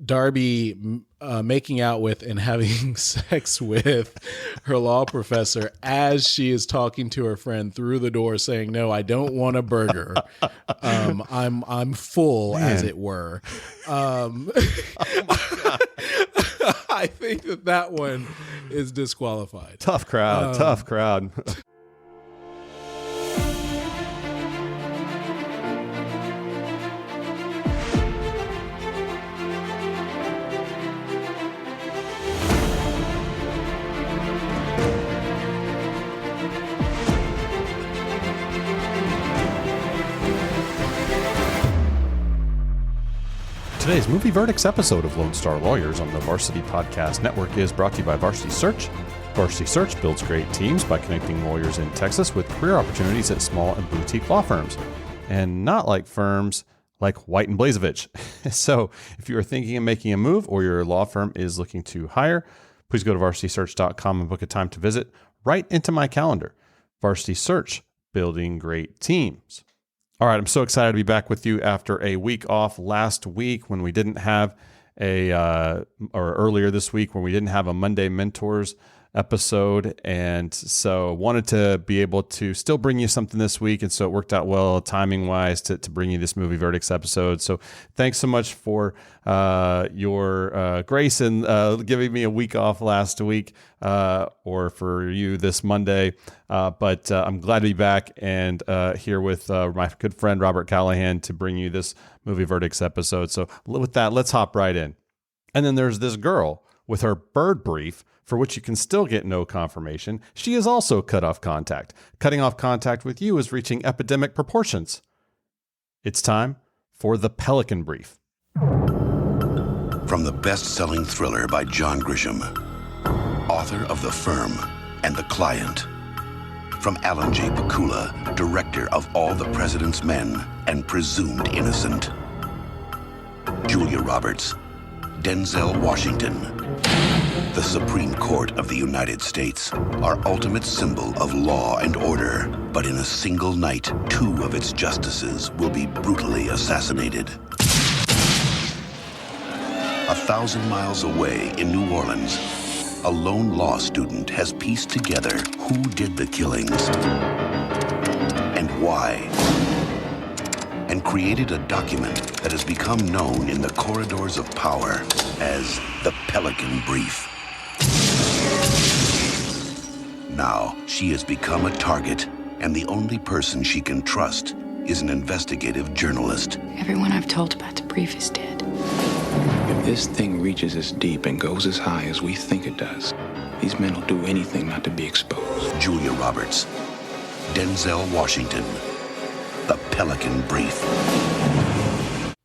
Darby making out with and having sex with her law professor as she is talking to her friend through the door, saying, "No, I don't want a burger. I'm full," Man. as it were. I think that one is disqualified. Tough crowd. Today's Movie Verdicts episode of Lone Star Lawyers on the Varsity Podcast Network is brought to you by Varsity Search. Varsity Search builds great teams by connecting lawyers in Texas with career opportunities at small and boutique law firms. And not like firms like White and Blazevich. So if you are thinking of making a move or your law firm is looking to hire, please go to varsitysearch.com and book a time to visit right into my calendar. Varsity Search, building great teams. All right, I'm so excited to be back with you after a week off last week when we didn't have or earlier this week when we didn't have a Monday Mentors episode. And so wanted to be able to still bring you something this week. And so it worked out well timing wise to bring you this Movie Verdicts episode. So thanks so much for your grace and giving me a week off last week or for you this Monday. But I'm glad to be back and here with my good friend Robert Callahan to bring you this Movie Verdicts episode. So with that, let's hop right in. And then there's this girl with her bird brief, for which you can still get no confirmation. She is also cut off contact. Cutting off contact with you is reaching epidemic proportions. It's time for the Pelican brief. From the best-selling thriller by John Grisham, author of The Firm and The Client. From Alan J. Pakula, director of All the President's Men and Presumed Innocent. Julia Roberts, Denzel Washington. The Supreme Court of the United States, our ultimate symbol of law and order. But in a single night, 2 of its justices will be brutally assassinated. 1,000 miles away in New Orleans, a lone law student has pieced together who did the killings and why, and created a document that has become known in the corridors of power as the Pelican Brief. Now, she has become a target, and the only person she can trust is an investigative journalist. Everyone I've told about the brief is dead. If this thing reaches as deep and goes as high as we think it does, these men will do anything not to be exposed. Julia Roberts, Denzel Washington, the Pelican Brief.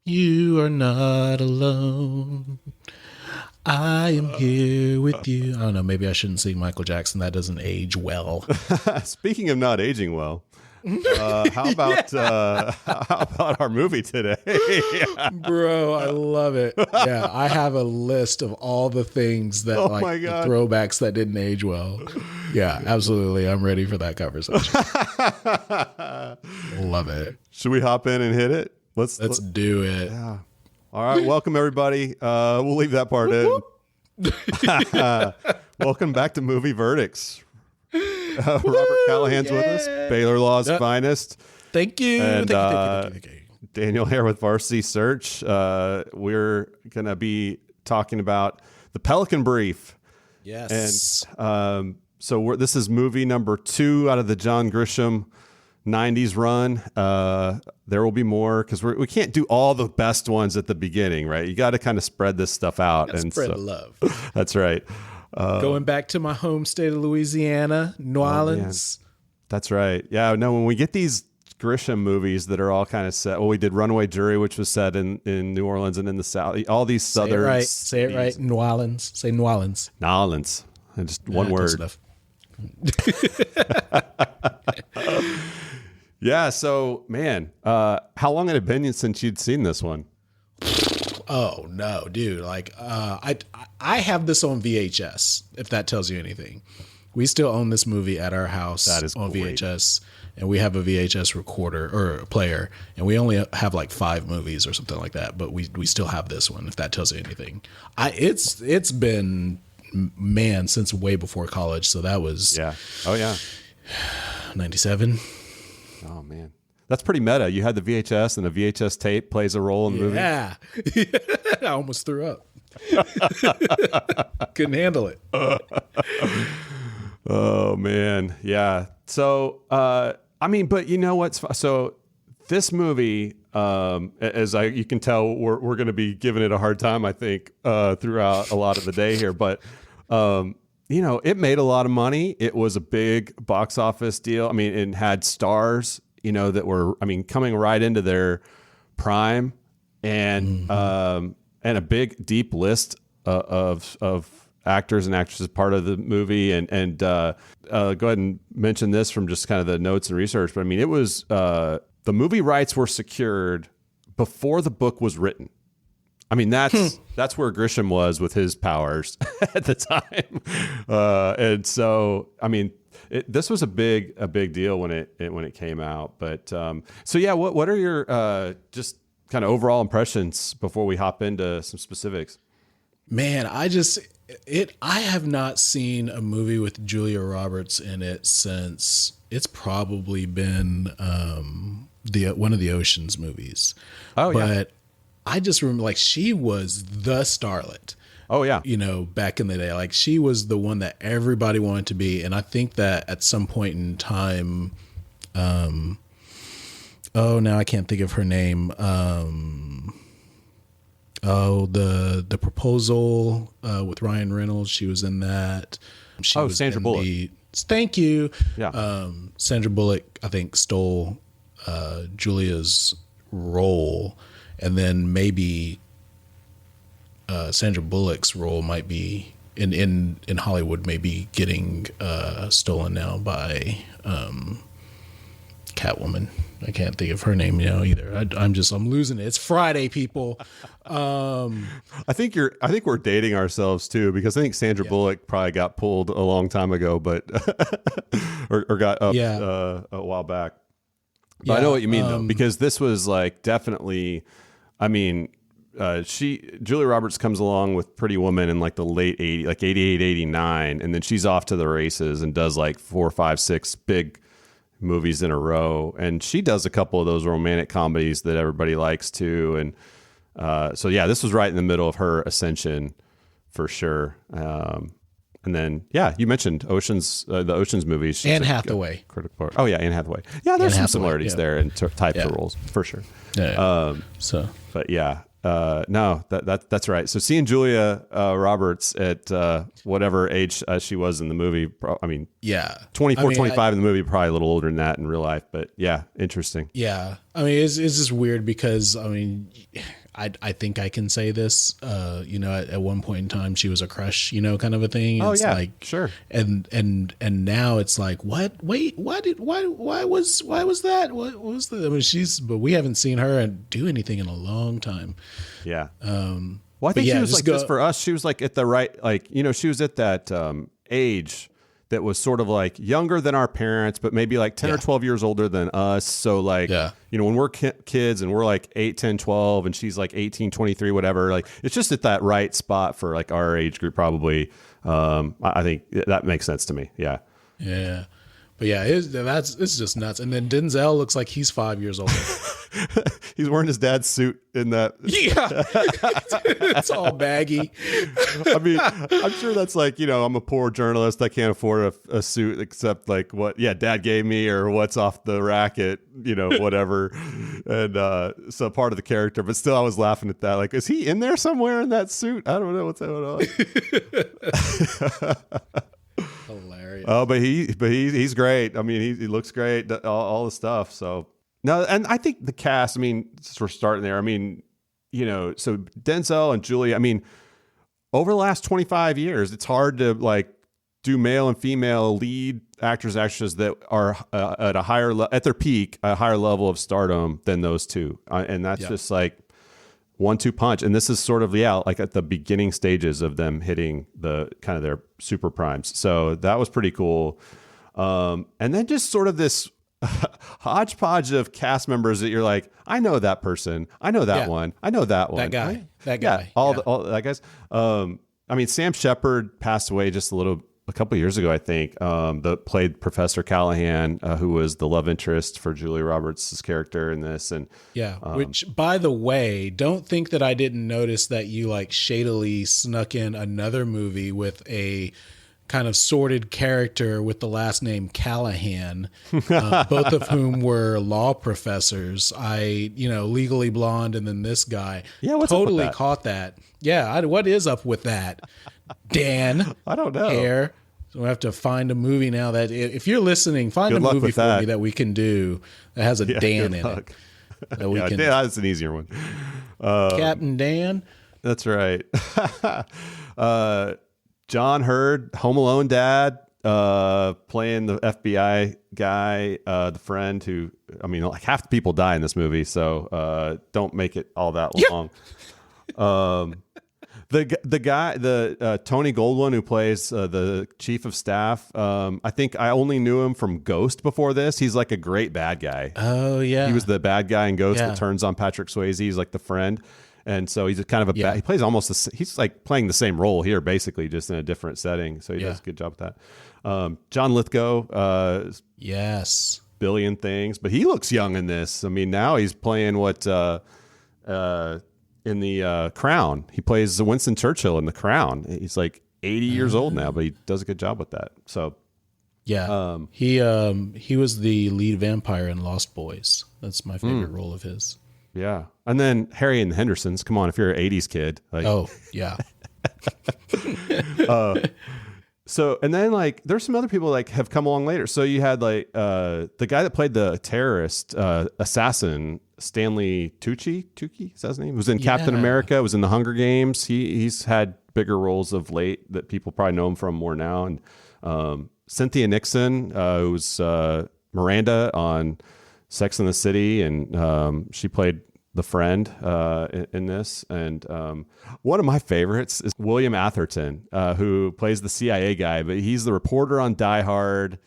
You are not alone. I am here with you. I don't know. Maybe I shouldn't sing Michael Jackson. That doesn't age well. Speaking of not aging well, how about our movie today? Bro, I love it. Yeah, I have a list of all the things that the throwbacks that didn't age well. Yeah, absolutely. I'm ready for that conversation. Love it. Should we hop in and hit it? Let's do it. Yeah. All right. Welcome, everybody. We'll leave that part in. Welcome back to Movie Verdicts. Robert Callahan's with us, Baylor Law's finest. Thank you. And thank you. Daniel here with Varsity Search. We're going to be talking about the Pelican Brief. Yes. And this is movie number 2 out of the John Grisham 90s run. There will be more because we can't do all the best ones at the beginning, right? You got to kind of spread this stuff out and spread love. That's right. Going back to my home state of Louisiana, New Orleans. That's right. Yeah. No, when we get these Grisham movies that are all kind of set, we did Runaway Jury, which was set in New Orleans and in the South. All these southern. Say it right. New Orleans. Say New Orleans. New Orleans. And just one word. Yeah. So, man, how long had it been since you'd seen this one? Oh no, dude! I have this on VHS. If that tells you anything, we still own this movie at our house. That is on great. VHS. and we have a VHS recorder or a player, and we only have like 5 movies or something like that, but we still have this one, if that tells you anything. It's been, man, since way before college, so that was 97. Oh man, that's pretty meta. You had the VHS, and the VHS tape plays a role in the movie. Yeah. I almost threw up. Couldn't handle it. Oh man, yeah. So, I mean, but you know what's so this movie, you can tell, we're going to be giving it a hard time, I think, throughout a lot of the day here. But it made a lot of money. It was a big box office deal. I mean, it had stars, that were, coming right into their prime, and a big deep list of actors and actresses part of the movie. And go ahead and mention this from just kind of the notes and research. But I mean, it was the movie rights were secured before the book was written. I mean, that's where Grisham was with his powers at the time. And so, I mean, this was a big deal when it came out. But so yeah, what are your just kind of overall impressions before we hop into some specifics? Man, I have not seen a movie with Julia Roberts in it since it's probably been one of the Ocean's movies. Oh, yeah. But I just remember, like, she was the starlet. Oh, yeah. Back in the day, like, she was the one that everybody wanted to be. And I think that at some point in time, now I can't think of her name. The Proposal with Ryan Reynolds. She was in that. She was Sandra Bullock. Thank you. Yeah. Sandra Bullock, I think, stole Julia's role, and then maybe Sandra Bullock's role might be in Hollywood, maybe getting stolen now by Catwoman. I can't think of her name either. I'm losing it. It's Friday, people. I think we're dating ourselves too, because I think Sandra Bullock probably got pulled a long time ago, but or got up a while back. But I know what you mean though, because this was like definitely, I mean, Julia Roberts comes along with Pretty Woman in like the late 80s, like 88, 89, and then she's off to the races and does like 4, 5, 6 big movies in a row, and she does a couple of those romantic comedies that everybody likes too. And so yeah, this was right in the middle of her ascension for sure. And then you mentioned the Ocean's movies, Anne Hathaway, critical part. Oh yeah, Anne Hathaway. Yeah, there's some similarities there in types of roles for sure. But yeah. No, that's right. So seeing Julia Roberts at whatever age she was in the movie, 24, 25 in the movie, probably a little older than that in real life. But yeah, interesting. Yeah, I mean, it's just weird because I think I can say this. At one point in time, she was a crush, kind of a thing. Oh it's yeah, like, sure. And now it's like, what? Wait, why was that? What was the? I mean, but we haven't seen her do anything in a long time. Yeah. Well, I think she was like this for us. She was like at the right, she was at that age that was sort of like younger than our parents, but maybe like 10 or 12 years older than us. So like, when we're kids and we're like 8, 10, 12, and she's like 18, 23, whatever, like it's just at that right spot for like our age group, probably. I think that makes sense to me. Yeah. Yeah. But yeah, it's just nuts. And then Denzel looks like he's 5 years older. He's wearing his dad's suit in that. Yeah. It's all baggy. I mean, I'm sure that's like, I'm a poor journalist. I can't afford a suit except like what, dad gave me or what's off the rack at, whatever. And so part of the character, but still I was laughing at that. Like, is he in there somewhere in that suit? I don't know what's going on. Hilarious. Oh, but he's great. I mean, he looks great. All the stuff. So no, and I think the cast. I mean, since we're starting there. I mean, so Denzel and Julia. I mean, over the last 25 years, it's hard to like do male and female lead actors, actresses that are at a at their peak, a higher level of stardom than those two, and that's just like 1-2 punch. And this is sort of like at the beginning stages of them hitting the kind of their super primes. So that was pretty cool. And then just sort of this hodgepodge of cast members that you're like, I know that person, I know that one, I know that one, that guy, all that guys. I mean, Sam Shepard passed away just a couple years ago, I think. That played Professor Callahan, who was the love interest for Julia Roberts' character in this, and which, by the way, don't think that I didn't notice that you like shadily snuck in another movie with a kind of sordid character with the last name Callahan, both of whom were law professors. Legally Blonde, and then this guy. Yeah, what's totally up with that? caught that. Yeah, what is up with that, Dan? I don't know. Hair. So we have to find a movie now that, if you're listening, find Good a luck movie with for that. me that we can do that has a Dan in luck. it. That we can. That's an easier one. Captain Dan. That's right. John Hurd, Home Alone dad, playing the FBI guy, the friend who, I mean, like half the people die in this movie, so don't make it all that long. The guy, Tony Goldwyn, who plays the chief of staff, I think I only knew him from Ghost before this. He's like a great bad guy. Oh, yeah. He was the bad guy in Ghost that turns on Patrick Swayze. He's like the friend. And so he's kind of he plays he's like playing the same role here, basically, just in a different setting. So he does a good job with that. John Lithgow, yes, billion things, but he looks young in this. I mean, now he's playing in the Crown. He plays Winston Churchill in the Crown. He's like 80 years old now, but he does a good job with that. So he was the lead vampire in Lost Boys. That's my favorite role of his. Yeah. And then Harry and the Hendersons. Come on, if you're an 80s kid. Like, oh, yeah. So, and then like there's some other people like have come along later. So you had like the guy that played the terrorist assassin, Stanley Tucci is that his name? Was in Captain America, was in the Hunger Games. He's had bigger roles of late that people probably know him from more now. And Cynthia Nixon, who's Miranda on Sex and the City, and she played the friend in this. And one of my favorites is William Atherton, who plays the CIA guy, but he's the reporter on Die Hard.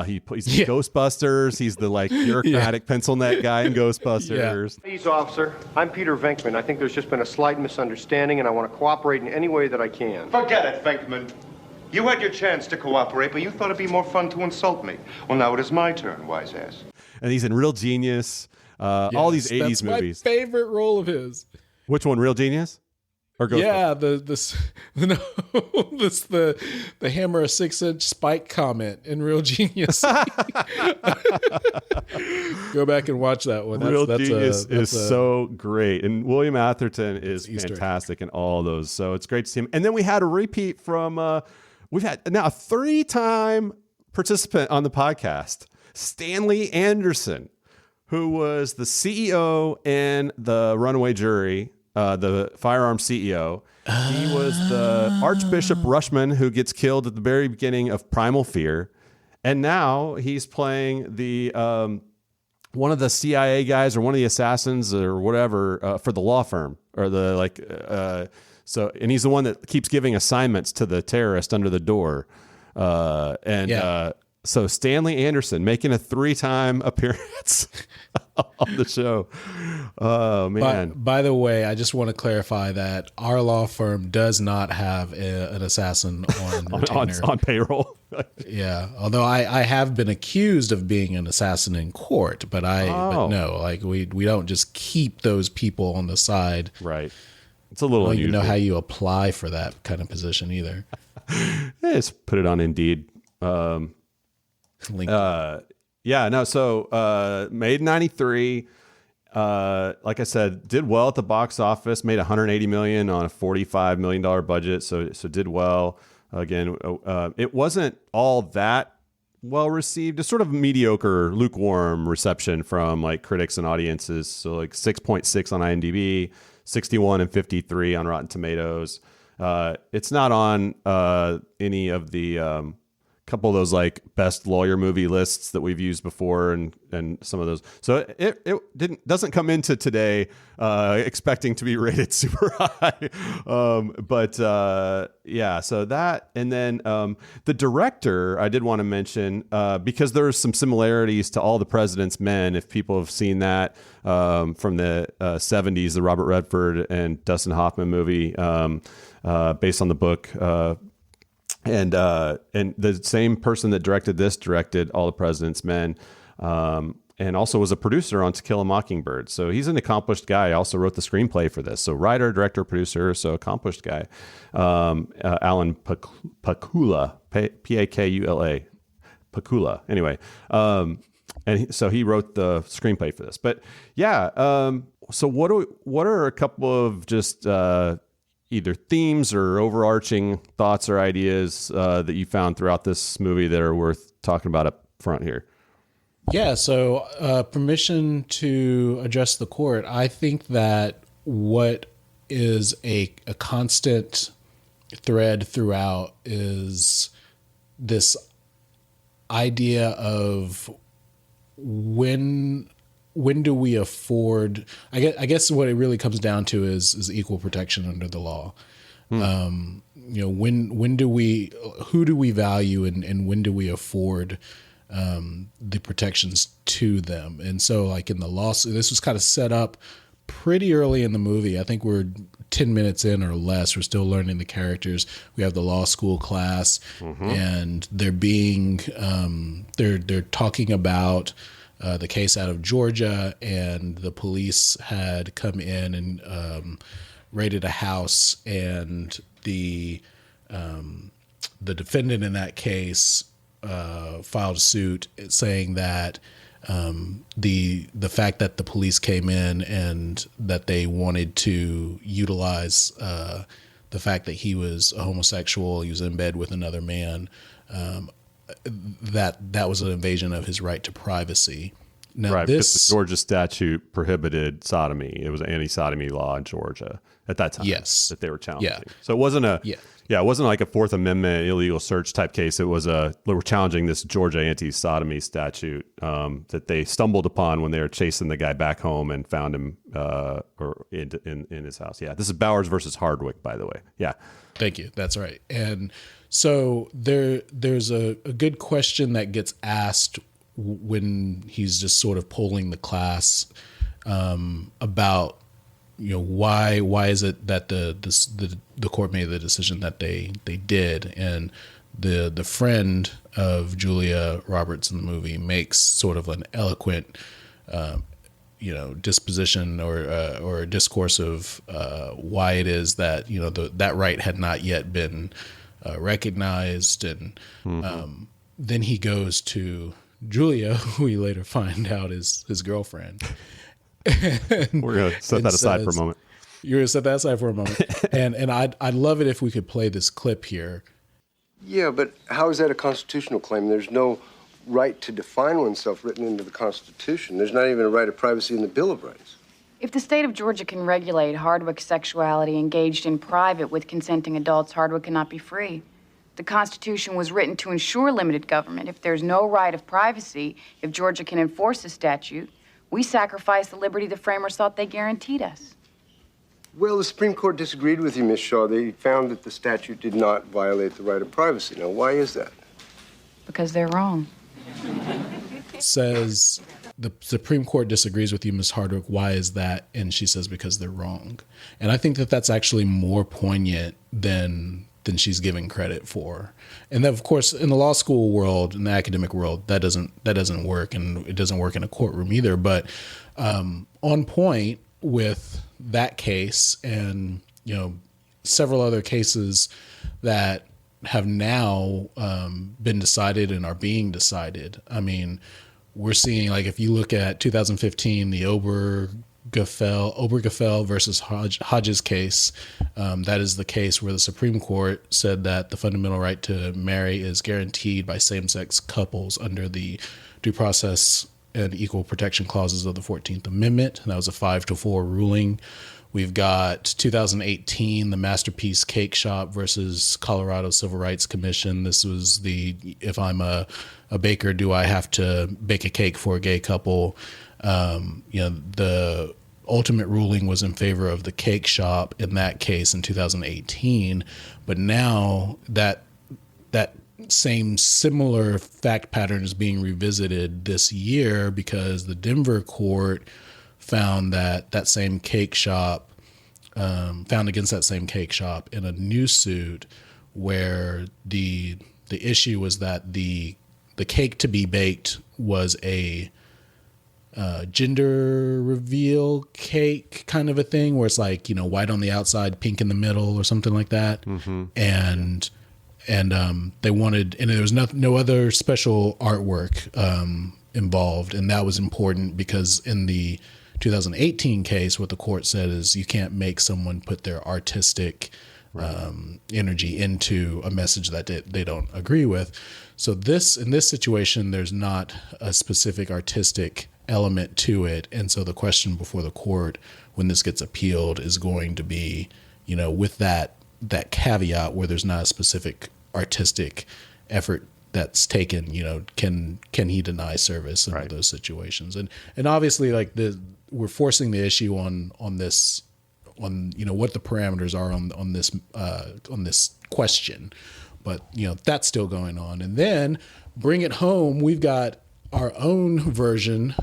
He plays Ghostbusters. He's the like bureaucratic pencil neck guy in Ghostbusters. Please, officer. I'm Peter Venkman. I think there's just been a slight misunderstanding, and I want to cooperate in any way that I can. Forget it, Venkman. You had your chance to cooperate, but you thought it'd be more fun to insult me. Well, now it is my turn, wise ass. And he's in Real Genius. All these 80s that's movies. My favorite role of his. Which one, Real Genius? Or Ghostbusters? Yeah, the hammer a 6-inch spike comment in Real Genius. Go back and watch that one. Real Genius is so great, and William Atherton is fantastic in all those. So it's great to see him. And then we had a repeat from we've had now a 3-time participant on the podcast, Stanley Anderson, who was the CEO in the Runaway Jury. The firearms CEO. He was the Archbishop Rushman who gets killed at the very beginning of Primal Fear. And now he's playing the one of the CIA guys or one of the assassins or whatever for the law firm or the and he's the one that keeps giving assignments to the terrorist under the door. So Stanley Anderson making a 3-time appearance on the show. Oh, man. By the way, I just want to clarify that our law firm does not have an assassin on retainer. on payroll. Yeah. Although I have been accused of being an assassin in court, but no, like we don't just keep those people on the side. Right. It's a little I don't unusual. even know how you apply for that kind of position either. Just put it on Indeed. So made in 93, like I said, did well at the box office, made $180 million on a $45 million budget. So did well. Again, it wasn't all that well received. It's sort of mediocre, lukewarm reception from like critics and audiences. So like 6.6 on IMDb, 61 and 53 on Rotten Tomatoes. It's not on any of the couple of those like best lawyer movie lists that we've used before, and some of those. So it doesn't come into today expecting to be rated super high. Yeah, so that, and then the director I did want to mention because there's some similarities to All the President's Men. If people have seen that from the 70s, the Robert Redford and Dustin Hoffman movie based on the book. And the same person that directed All the President's Men, and also was a producer on To Kill a Mockingbird. So he's an accomplished guy. Also wrote the screenplay for this. So writer, director, producer, so accomplished guy. Alan Pakula, Pakula, Pakula. Anyway, so he wrote the screenplay for this. But yeah, so what are a couple of just either themes or overarching thoughts or ideas that you found throughout this movie that are worth talking about up front here? Yeah, so permission to address the court. I think that what is a constant thread throughout is this idea of when do we afford, I guess what it really comes down to is equal protection under the law. When do who do we value and when do we afford the protections to them? And so like in the lawsuit, this was kind of set up pretty early in the movie. I think we're 10 minutes in or less. We're still learning the characters. We have the law school class, and they're being, they're talking about the case out of Georgia, and the police had come in and raided a house, and the defendant in that case filed a suit saying that the fact that the police came in and that they wanted to utilize the fact that he was a homosexual, he was in bed with another man, that was an invasion of his right to privacy. Now, right, because the Georgia statute prohibited sodomy. It was an anti-sodomy law in Georgia at that time. Yes, that they were challenging. Yeah. So it wasn't it wasn't like a Fourth Amendment illegal search type case. It was they were challenging this Georgia anti-sodomy statute that they stumbled upon when they were chasing the guy back home and found him or in his house. Yeah, this is Bowers versus Hardwick, by the way. Yeah, thank you. That's right. And so there's a good question that gets asked when he's just sort of polling the class about why is it that the court made the decision that they did, and the friend of Julia Roberts in the movie makes sort of an eloquent disposition or discourse of why it is that that right had not yet been recognized, and then he goes to Julia, who we later find out is his girlfriend. We're going to set that aside for a moment. You're going to set that aside for a moment. and I'd love it if we could play this clip here. Yeah, but how is that a constitutional claim? There's no right to define oneself written into the Constitution. There's not even a right of privacy in the Bill of Rights. If the state of Georgia can regulate Hardwick's sexuality engaged in private with consenting adults, Hardwick cannot be free. The Constitution was written to ensure limited government. If there's no right of privacy, if Georgia can enforce the statute, we sacrifice the liberty the framers thought they guaranteed us. Well, the Supreme Court disagreed with you, Miss Shaw. They found that the statute did not violate the right of privacy. Now, why is that? Because they're wrong. Says the Supreme Court disagrees with you, Ms. Hardwick. Why is that? And she says because they're wrong. And I think that that's actually more poignant than she's giving credit for. And then, of course, in the law school world, in the academic world, that doesn't work, and it doesn't work in a courtroom either. But on point with that case and several other cases that have now been decided and are being decided. I mean, we're seeing, like, if you look at 2015, the Obergefell versus Hodges case, that is the case where the Supreme Court said that the fundamental right to marry is guaranteed by same-sex couples under the Due Process and Equal Protection Clauses of the 14th Amendment. And that was a 5-4 ruling, We've got 2018, the Masterpiece Cake Shop versus Colorado Civil Rights Commission. This was if I'm a baker, do I have to bake a cake for a gay couple? The ultimate ruling was in favor of the cake shop in that case in 2018. But now that same similar fact pattern is being revisited this year because the Denver court found that same cake shop, found against that same cake shop in a new suit where the issue was that the cake to be baked was a gender reveal cake kind of a thing where it's like, white on the outside, pink in the middle or something like that. Mm-hmm. And they wanted, and there was no other special artwork involved. And that was important because in the 2018 case, what the court said is you can't make someone put their artistic energy into a message that they don't agree with. So in this situation, there's not a specific artistic element to it. And so the question before the court when this gets appealed is going to be, with that caveat where there's not a specific artistic effort that's taken, can he deny service in those situations? And obviously we're forcing the issue on this, what the parameters are on this question, but that's still going on. And then bring it home. We've got our own version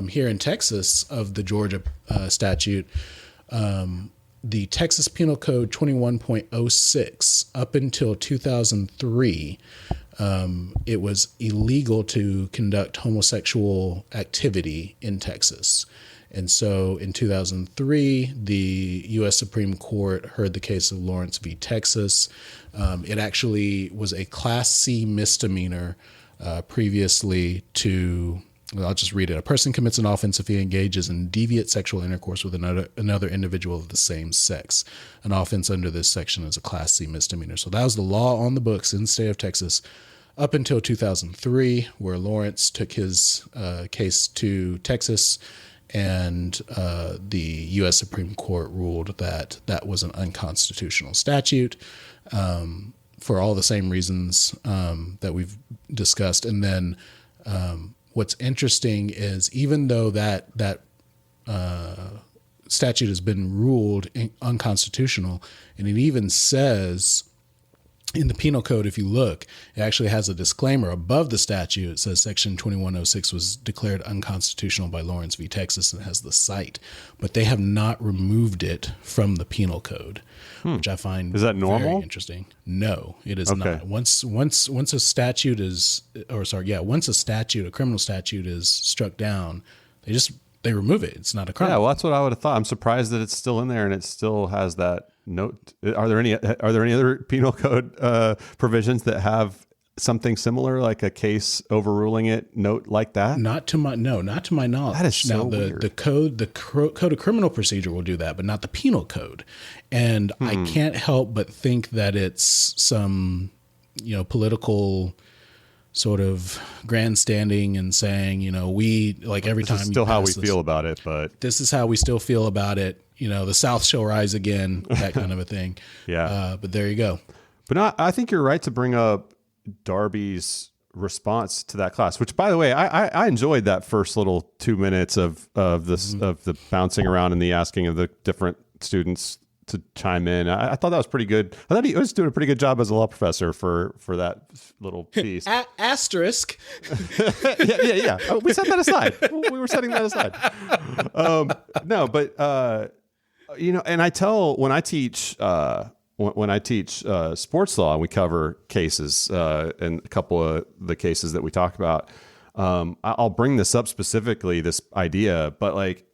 here in Texas of the Georgia statute. The Texas Penal Code 21.06, up until 2003, it was illegal to conduct homosexual activity in Texas. And so in 2003, the U.S. Supreme Court heard the case of Lawrence v. Texas. It actually was a Class C misdemeanor previously to, I'll just read it. A person commits an offense if he engages in deviant sexual intercourse with another individual of the same sex. An offense under this section is a Class C misdemeanor. So that was the law on the books in the state of Texas up until 2003, where Lawrence took his case to Texas, and the U.S. Supreme Court ruled that that was an unconstitutional statute for all the same reasons that we've discussed. And then what's interesting is even though that statute has been ruled unconstitutional, and it even says in the penal code, if you look, it actually has a disclaimer above the statute. It says Section 2106 was declared unconstitutional by Lawrence v. Texas, and has the cite. But they have not removed it from the penal code, which I find is that normal? Very interesting. No, it is not. Once a statute is, once a criminal statute is struck down, they remove it. It's not a crime. Yeah, well, that's what I would have thought. I'm surprised that it's still in there and it still has that note. Are there any other penal code provisions that have something similar, like a case overruling it note like that? Not to my knowledge. That is so weird. The code of criminal procedure will do that, but not the penal code. And I can't help but think that it's some, political sort of grandstanding and saying, we like every time. This is still how we feel about it, but this is how we still feel about it. The South shall rise again, that kind of a thing. Yeah. But there you go. But I think you're right to bring up Darby's response to that class, which, by the way, I enjoyed that first little 2 minutes of this of the bouncing around and the asking of the different students to chime in. I thought that was pretty good. I thought he was doing a pretty good job as a law professor for that little piece. Asterisk. Yeah. Oh, we set that aside. We were setting that aside. No, but and I tell when I teach sports law, and we cover cases and a couple of the cases that we talk about. I'll bring this up specifically, this idea, but like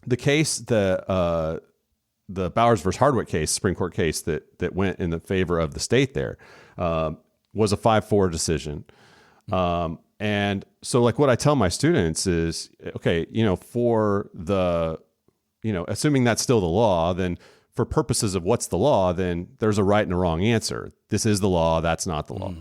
the case the Bowers versus Hardwick case, Supreme Court case that went in the favor of the state there, was a 5-4 decision. And so like what I tell my students is, okay, for the, assuming that's still the law, then for purposes of what's the law, then there's a right and a wrong answer. This is the law. That's not the law.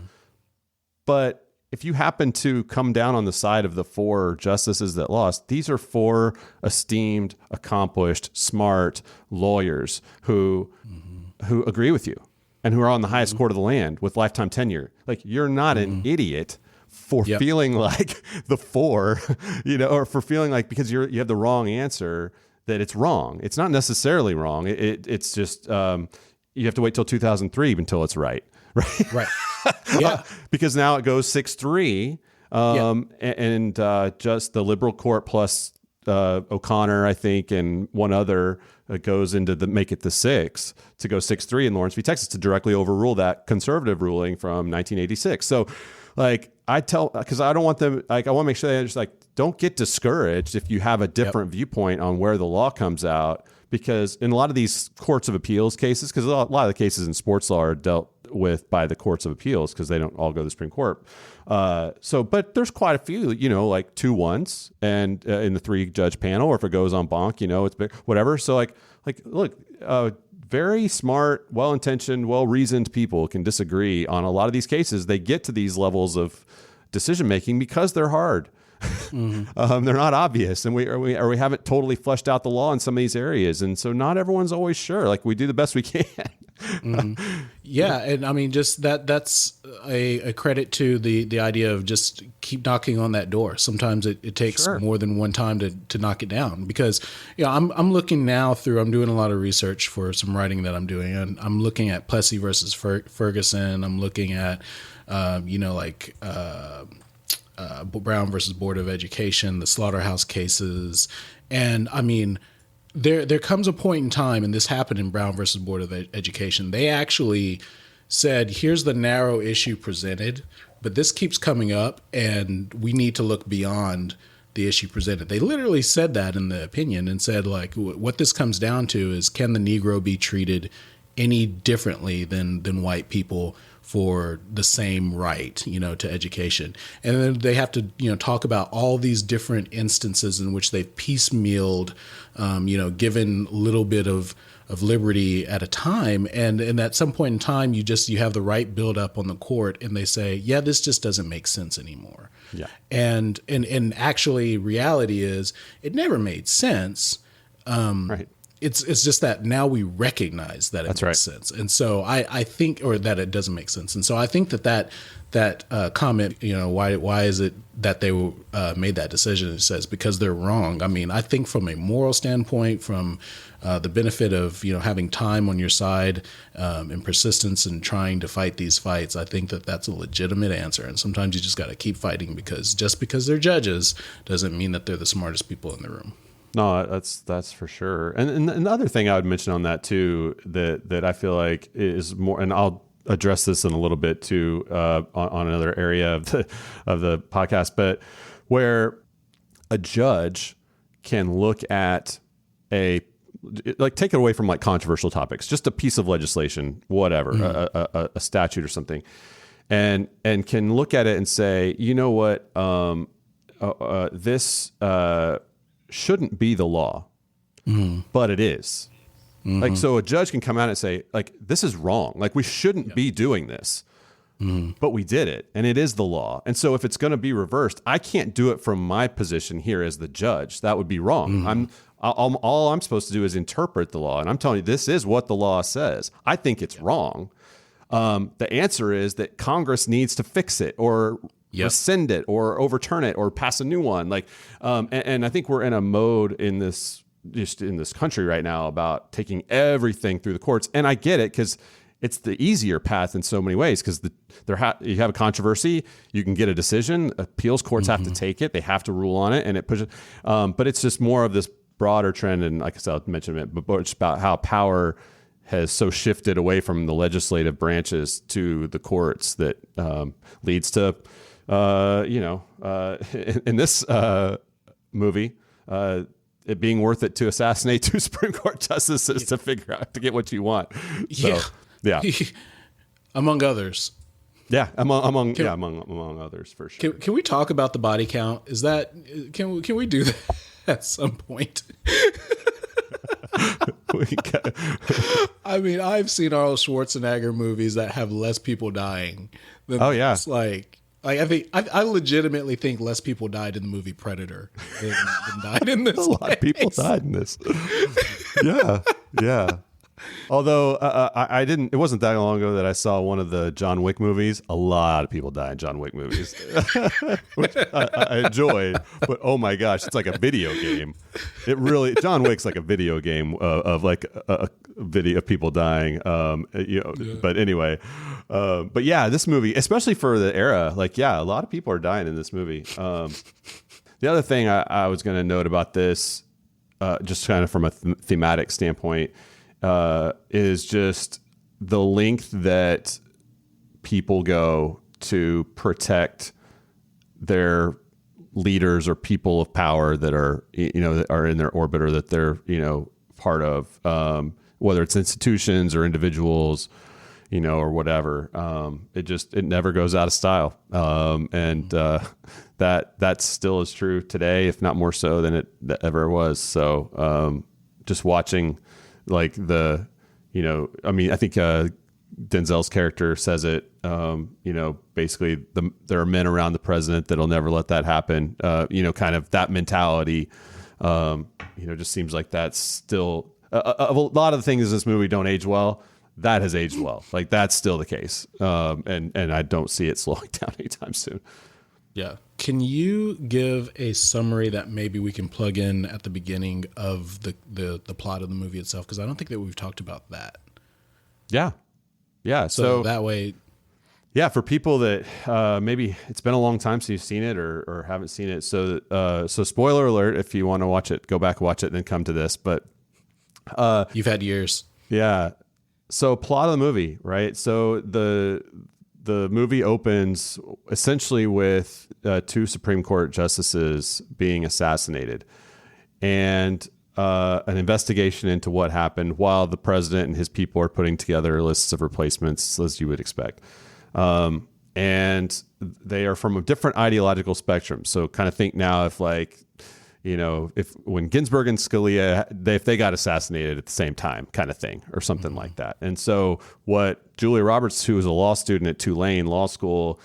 But if you happen to come down on the side of the 4 justices that lost, these are 4 esteemed, accomplished, smart lawyers who agree with you and who are on the highest court of the land with lifetime tenure. Like, you're not an idiot for feeling like the 4, or for feeling like because you have the wrong answer that it's wrong. It's not necessarily wrong. It's just you have to wait till 2003 until it's right. Right. Yeah. Because now it goes 6-3, and just the liberal court plus O'Connor, I think, and one other goes into make it the 6 to go 6-3 in Lawrence v. Texas to directly overrule that conservative ruling from 1986. So, like, because I don't want them, like, I want to make sure they just, like, don't get discouraged if you have a different viewpoint on where the law comes out, because in a lot of these courts of appeals cases, because a lot of the cases in sports law are dealt with by the courts of appeals because they don't all go to the Supreme Court. But there's quite a few, like 2-1s and in the 3-judge panel, or if it goes on bonk, it's big, whatever. So like, look, very smart, well-intentioned, well-reasoned people can disagree on a lot of these cases. They get to these levels of decision-making because they're hard. They're not obvious, and we haven't totally fleshed out the law in some of these areas, and so not everyone's always sure. Like, we do the best we can. Yeah, and I mean, just that's a credit to the idea of just keep knocking on that door. Sometimes it takes more than one time to knock it down, because I'm looking now through. I'm doing a lot of research for some writing that I'm doing, and I'm looking at Plessy versus Ferguson. I'm looking at Brown versus Board of Education, the slaughterhouse cases. And I mean, there comes a point in time, and this happened in Brown versus Board of Education. They actually said, here's the narrow issue presented, but this keeps coming up and we need to look beyond the issue presented. They literally said that in the opinion and said, like, what this comes down to is, can the Negro be treated any differently than white people for the same right, to education? And then they have to, talk about all these different instances in which they've piecemealed, given a little bit of liberty at a time. And at some point in time, you have the right build up on the court, and they say, yeah, this just doesn't make sense anymore. Yeah. And actually reality is it never made sense. Right. It's just that now we recognize that it makes sense. And so I think, or that it doesn't make sense. And so I think that comment, why is it that they made that decision? It says because they're wrong. I mean, I think from a moral standpoint, from the benefit of, having time on your side and persistence and trying to fight these fights, I think that that's a legitimate answer. And sometimes you just got to keep fighting, because just because they're judges doesn't mean that they're the smartest people in the room. No, that's for sure. And the other thing I would mention on that too, that I feel like is more, and I'll address this in a little bit too, on another area of the podcast, but where a judge can look at take it away from like controversial topics, just a piece of legislation, whatever, a statute or something, and can look at it and say, you know what, this shouldn't be the law, but it is. Like, so a judge can come out and say, like, this is wrong. Like, we shouldn't be doing this, but we did it, and it is the law. And so if it's going to be reversed, I can't do it from my position here as the judge. That would be wrong. All I'm supposed to do is interpret the law, and I'm telling you, this is what the law says. I think it's wrong. The answer is that Congress needs to fix it, or rescind it, or overturn it, or pass a new one. Like, and I think we're in a mode in this country right now about taking everything through the courts. And I get it, because it's the easier path in so many ways, because you have a controversy, you can get a decision, appeals courts have to take it, they have to rule on it, and it pushes. But it's just more of this broader trend, and like I said, I'll mention it, but it's about how power has so shifted away from the legislative branches to the courts that leads to, in this movie, it being worth it to assassinate 2 Supreme Court justices to figure out to get what you want. So, yeah. Among others. Yeah, among others, for sure. Can we talk about the body count? Is that can we do that at some point? I mean, I've seen Arnold Schwarzenegger movies that have less people dying than Oh yeah. It's like, Like I legitimately think less people died in the movie Predator than died in this. A lot of people died in this. Yeah, yeah. Although I didn't, it wasn't that long ago that I saw one of the John Wick movies. A lot of people die in John Wick movies, which I enjoyed. But oh my gosh, it's like a video game. It really, John Wick's like a video game of like a video of people dying. But anyway, but yeah, this movie, especially for the era, like a lot of people are dying in this movie. The other thing I was going to note about this, just kind of from a thematic standpoint. Is just the length that people go to protect their leaders or people of power that are, that are in their orbit or that they're, part of, whether it's institutions or individuals, or whatever. It never goes out of style. That still is true today, if not more so than it ever was. So, just watching, like I think Denzel's character says it, basically there are men around the president that'll never let that happen. Kind of that mentality, just seems like that's still a lot of the things in this movie don't age well. That has aged well. Like that's still the case. And I don't see it slowing down anytime soon. Yeah. Can you give a summary that maybe we can plug in at the beginning of the plot of the movie itself? Because I don't think that we've talked about that. Yeah. Yeah. So that way. Yeah. For people that maybe it's been a long time since you've seen it or haven't seen it. So spoiler alert, if you want to watch it, go back, watch it, and then come to this. But you've had years. Yeah. So plot of the movie, right? So the movie opens essentially with two Supreme Court justices being assassinated and an investigation into what happened while the president and his people are putting together lists of replacements, as you would expect. And they are from a different ideological spectrum. So kind of think now if when Ginsburg and Scalia, if they got assassinated at the same time kind of thing or something like that. And so what Julia Roberts, who is a law student at Tulane Law School,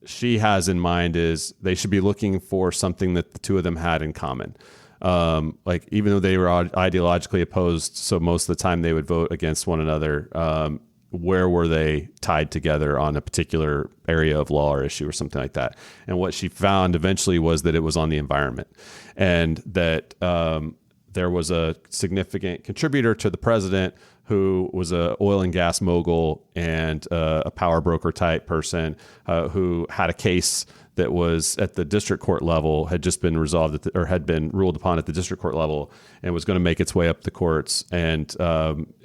she has in mind is they should be looking for something that the two of them had in common. Even though they were ideologically opposed, so most of the time they would vote against one another, where were they tied together on a particular area of law or issue or something like that? And what she found eventually was that it was on the environment, and that there was a significant contributor to the president who was a oil and gas mogul and a power broker type person who had a case that was at the district court level, had just been resolved or had been ruled upon at the district court level, and was going to make its way up the courts. And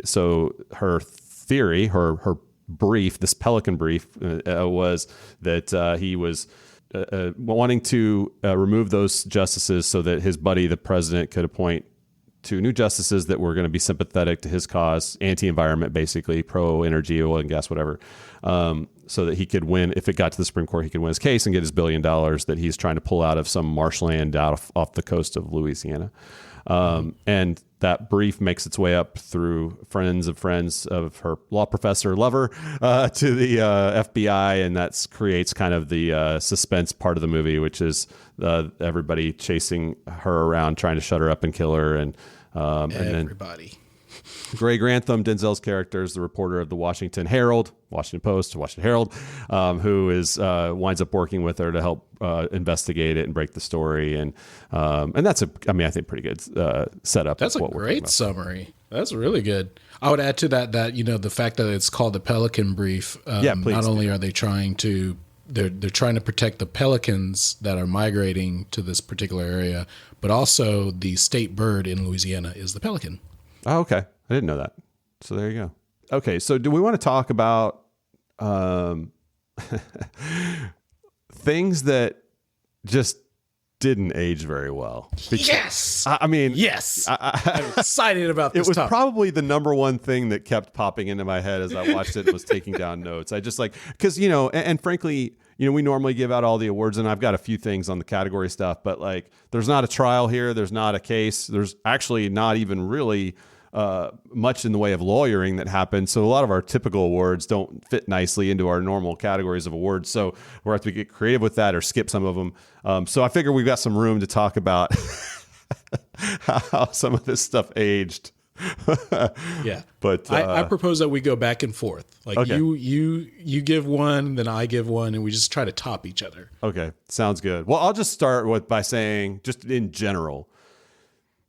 so her theory, her brief, this Pelican brief, was that he was wanting to remove those justices so that his buddy, the president, could appoint two new justices that were going to be sympathetic to his cause, anti-environment, basically pro-energy, oil and gas, whatever, so that he could win. If it got to the Supreme Court, he could win his case and get his $1 billion that he's trying to pull out of some marshland off the coast of Louisiana. And that brief makes its way up through friends of her law professor lover to the FBI, and that creates kind of the suspense part of the movie, which is everybody chasing her around, trying to shut her up and kill her, and everybody. Then Gray Grantham, Denzel's character, is the reporter of the Washington Post, Washington Herald, who is winds up working with her to help investigate it and break the story, and that's I think pretty good setup. That's a great summary. That's really good. I would add to that the fact that it's called the Pelican brief. Please. Not only are they trying to they're trying to protect the pelicans that are migrating to this particular area, but also the state bird in Louisiana is the pelican. Oh, okay. I didn't know that. So there you go. Okay. So do we want to talk about things that just didn't age very well? Yes. Yes. I'm excited about this. It was probably the number one thing that kept popping into my head as I watched it, was taking down notes. I just because, and frankly, we normally give out all the awards, and I've got a few things on the category stuff, but there's not a trial here. There's not a case. There's actually not even really much in the way of lawyering that happens. So a lot of our typical awards don't fit nicely into our normal categories of awards. So we're have to get creative with that or skip some of them. So I figure we've got some room to talk about how some of this stuff aged. Yeah, but I propose that we go back and forth. Like okay. you give one, then I give one, and we just try to top each other. Okay, sounds good. Well, I'll just start by saying, just in general,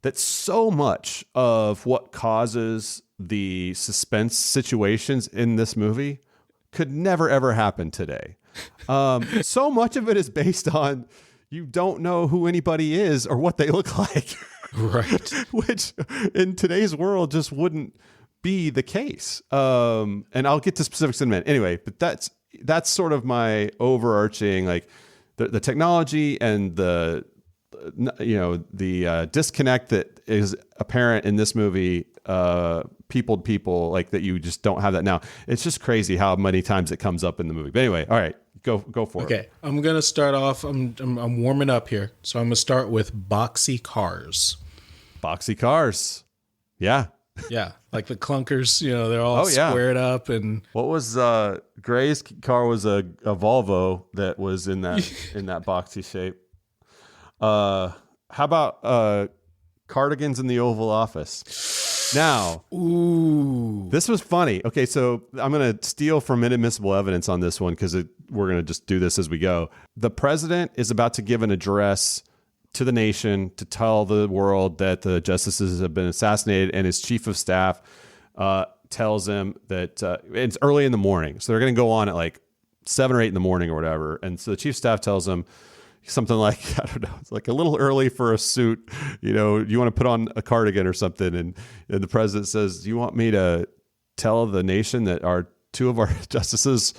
that so much of what causes the suspense situations in this movie could never ever happen today. So much of it is based on you don't know who anybody is or what they look like. Right. Which in today's world just wouldn't be the case. And I'll get to specifics in a minute. Anyway, but that's sort of my overarching, like the technology and the disconnect that is apparent in this movie, people to people, like that you just don't have that now. It's just crazy how many times it comes up in the movie. But anyway, all right, go for it. Okay, I'm gonna start off. I'm warming up here, so I'm gonna start with boxy cars. Boxy cars, yeah, yeah, like the clunkers. They're all squared up. And what was Gray's car was a Volvo that was in that boxy shape. How about cardigans in the Oval Office? Now, ooh, this was funny. Okay, so I'm going to steal from inadmissible evidence on this one because we're going to just do this as we go. The president is about to give an address to the nation to tell the world that the justices have been assassinated, and his chief of staff tells him that it's early in the morning. So they're going to go on at like 7 or 8 in the morning or whatever. And so the chief of staff tells him something like, I don't know, it's like a little early for a suit. You want to put on a cardigan or something. And the president says, do you want me to tell the nation that two of our justices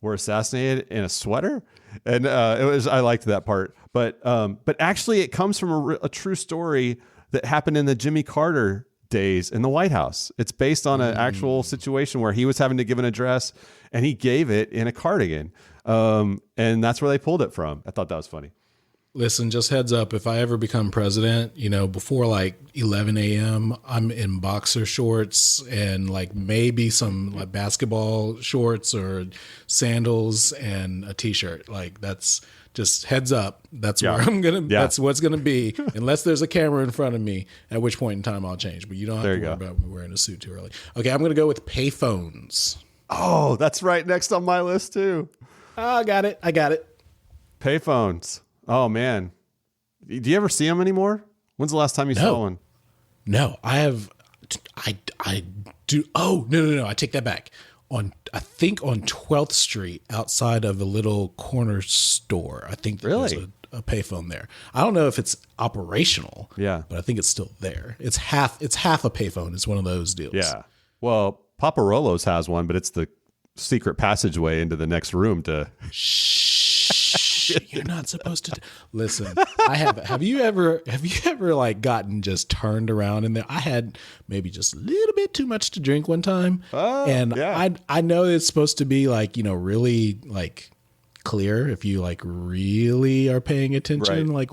were assassinated in a sweater? And I liked that part. But actually it comes from a true story that happened in the Jimmy Carter days in the White House. It's based on an actual situation where he was having to give an address and he gave it in a cardigan. And that's where they pulled it from. I thought that was funny. Listen, just heads up, if I ever become president, before like 11 a.m., I'm in boxer shorts and like maybe some like basketball shorts or sandals and a t-shirt. Like that's just heads up. That's where I'm going to, that's what's going to be, unless there's a camera in front of me, at which point in time I'll change. But you don't have to worry about me wearing a suit too early. Okay, I'm going to go with payphones. Oh, that's right next on my list too. Oh, I got it. Payphones. Oh man, do you ever see them anymore? When's the last time you saw one? No, I have. I do. Oh no! I take that back. I think on 12th Street, outside of a little corner store, I think there's a payphone there. I don't know if it's operational. Yeah, but I think it's still there. It's half a payphone. It's one of those deals. Yeah. Well, Paparolo's has one, but it's the secret passageway into the next room to. You're not supposed to listen. I have you ever like gotten just turned around in there? I had maybe just a little bit too much to drink one time. I know it's supposed to be like, really like clear if you like really are paying attention, like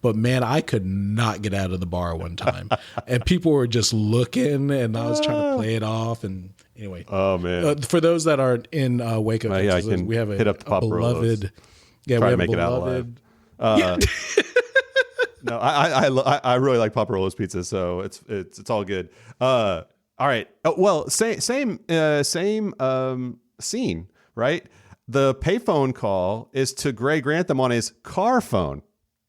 but man, I could not get out of the bar one time and people were just looking and I was trying to play it off. And anyway, oh man, for those that are in Waco, Texas, we have a beloved. Yeah, try we to make it out alive. No, I really like Paparolo's pizza, so it's all good. All right. Oh, well, same scene, right? The payphone call is to Gray Grantham on his car phone.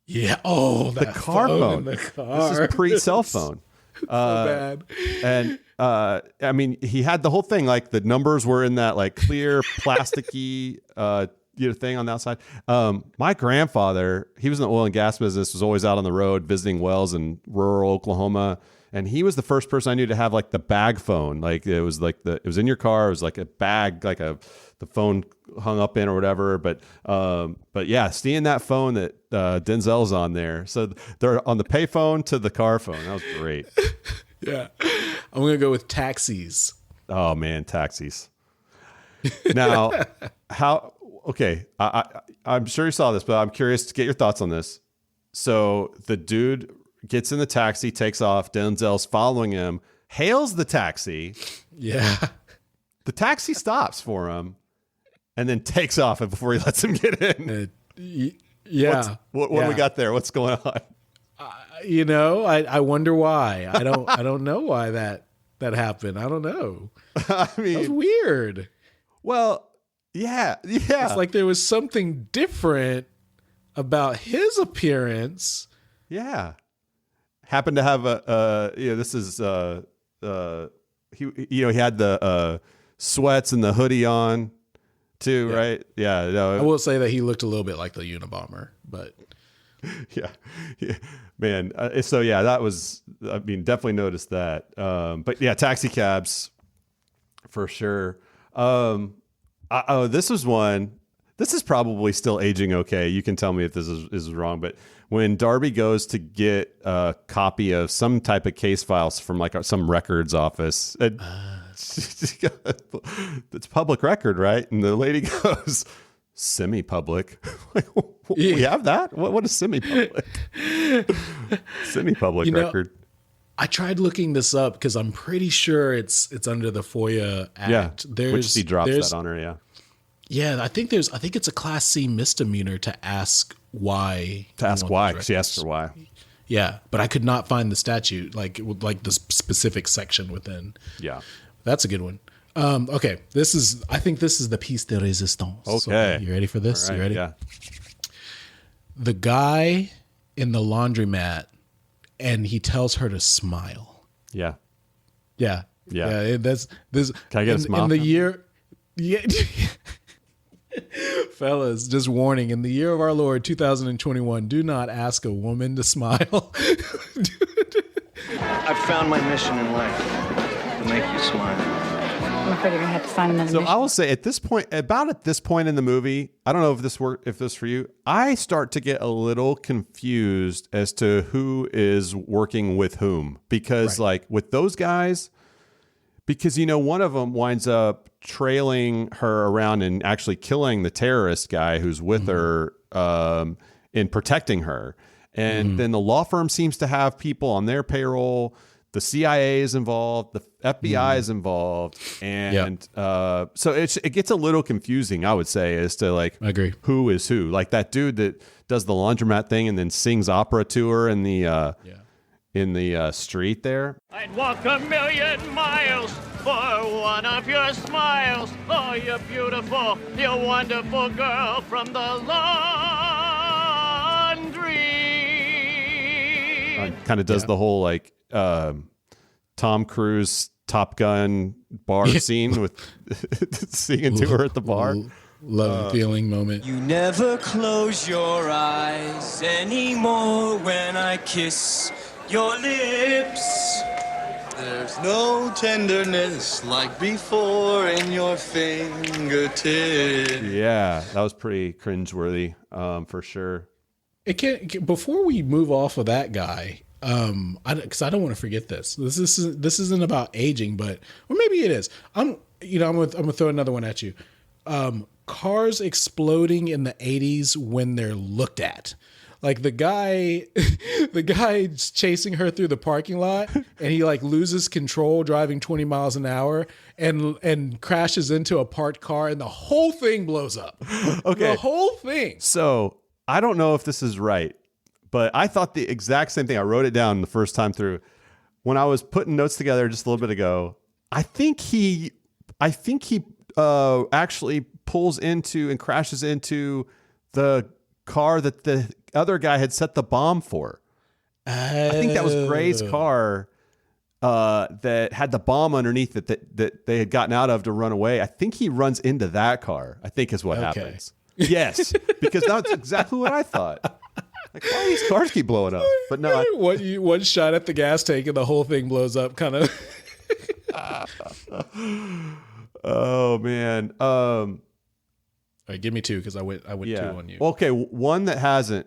Yeah. Oh, the car phone. The car. This is pre-cell phone. So bad. And I mean, he had the whole thing, like the numbers were in that like clear plasticky thing on the outside. My grandfather, he was in the oil and gas business, was always out on the road visiting wells in rural Oklahoma, and he was the first person I knew to have like the bag phone. Like it was in your car. It was like a bag, like the phone hung up in or whatever. But yeah, seeing that phone that Denzel's on there. So they're on the pay phone to the car phone. That was great. Yeah, I'm gonna go with taxis. Oh man, taxis. Now, okay, I'm sure you saw this, but I'm curious to get your thoughts on this. So the dude gets in the taxi, takes off. Denzel's following him, hails the taxi. Yeah. The taxi stops for him and then takes off before he lets him get in. Yeah. What we got there? What's going on? I wonder why. I don't know why that happened. I don't know. I mean, that's weird. Well, yeah. It's like there was something different about his appearance. Yeah. Happened to have this is he had the sweats and the hoodie on too, Yeah. right? Yeah. No, I will say that he looked a little bit like the Unabomber, but yeah, man. So yeah, that was, I mean, definitely noticed that. But yeah, taxi cabs for sure. This was one. This is probably still aging okay. You can tell me if this is wrong, but when Darby goes to get a copy of some type of case files from like some records office, it's public record, right? And the lady goes, semi-public. We have that? What is semi-public? Semi-public record. I tried looking this up because I'm pretty sure it's under the FOIA Act. Yeah, which he drops that on her, yeah. Yeah, I think it's a Class C misdemeanor to ask why. To ask why. She asked her why. Yeah, but I could not find the statute, like the specific section within. Yeah. That's a good one. Okay, I think this is the piece de resistance. Okay. So, you ready for this? Right, you ready? Yeah. The guy in the laundromat, and he tells her to smile. Yeah. Yeah. Yeah. Yeah. That's this. Can I get a smile? In the year. Yeah. Fellas, just warning, in the year of our Lord 2021, do not ask a woman to smile. I've found my mission in life, to make you smile. I'm afraid you're going to have to sign another mission. I will say at this point in the movie, I don't know if this for you, I start to get a little confused as to who is working with whom. Because like with those guys, because, one of them winds up trailing her around and actually killing the terrorist guy who's with her in protecting her. And then the law firm seems to have people on their payroll. The CIA is involved. The FBI is involved. And so it gets a little confusing, I would say, as to like I agree. Who is who. Like that dude that does the laundromat thing and then sings opera to her in the street there. I'd walk 1,000,000 miles for one of your smiles. Oh, you're beautiful, you wonderful girl from the laundry. Kind of does the whole like Tom Cruise Top Gun bar scene with singing to her at the bar. Love feeling moment. You never close your eyes anymore when I kiss your lips. There's no tenderness like before in your fingertips. Yeah, that was pretty cringeworthy, for sure. Before we move off of that guy, because I don't want to forget this. This isn't about aging, but or maybe it is. I'm gonna throw another one at you. Cars exploding in the 80s when they're looked at. Like the guy's chasing her through the parking lot and he like loses control driving 20 miles an hour and crashes into a parked car and the whole thing blows up. Okay. The whole thing. So I don't know if this is right, but I thought the exact same thing. I wrote it down the first time through when I was putting notes together just a little bit ago. I think he actually pulls into and crashes into the car that the other guy had set the bomb for. I think that was Gray's car that had the bomb underneath it that they had gotten out of to run away. I think he runs into that car, I think is what happens. Yes, because that's exactly what I thought. Like, why do these cars keep blowing up? But no. One shot at the gas tank and the whole thing blows up kind of. Oh, man. All right, give me two because I went two on you. Okay, one that hasn't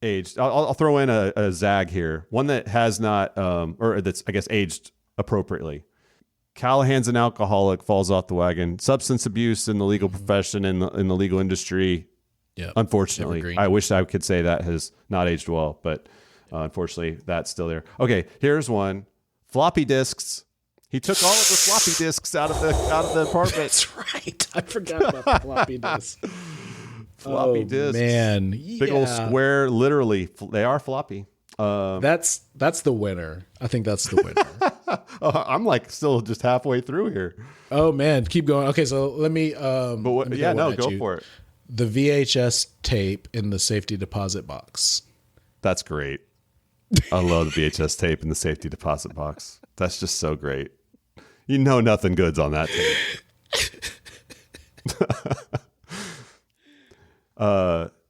aged. I'll throw in a zag here. One that has not, or that's I guess aged appropriately. Callahan's an alcoholic, falls off the wagon. Substance abuse in the legal profession in the legal industry. Yeah, unfortunately, evergreen. I wish I could say that has not aged well, but unfortunately, that's still there. Okay, here's one: floppy disks He took all of the floppy disks out of the apartment. That's right. I forgot about the floppy disks. Floppy disks, man, big old square. Literally, they are floppy. That's the winner. I think that's the winner. I'm like still just halfway through here. Oh man, keep going. Okay, so let me. Go for it. The VHS tape in the safety deposit box. That's great. I love the VHS tape in the safety deposit box. That's just so great. You know nothing good's on that tape.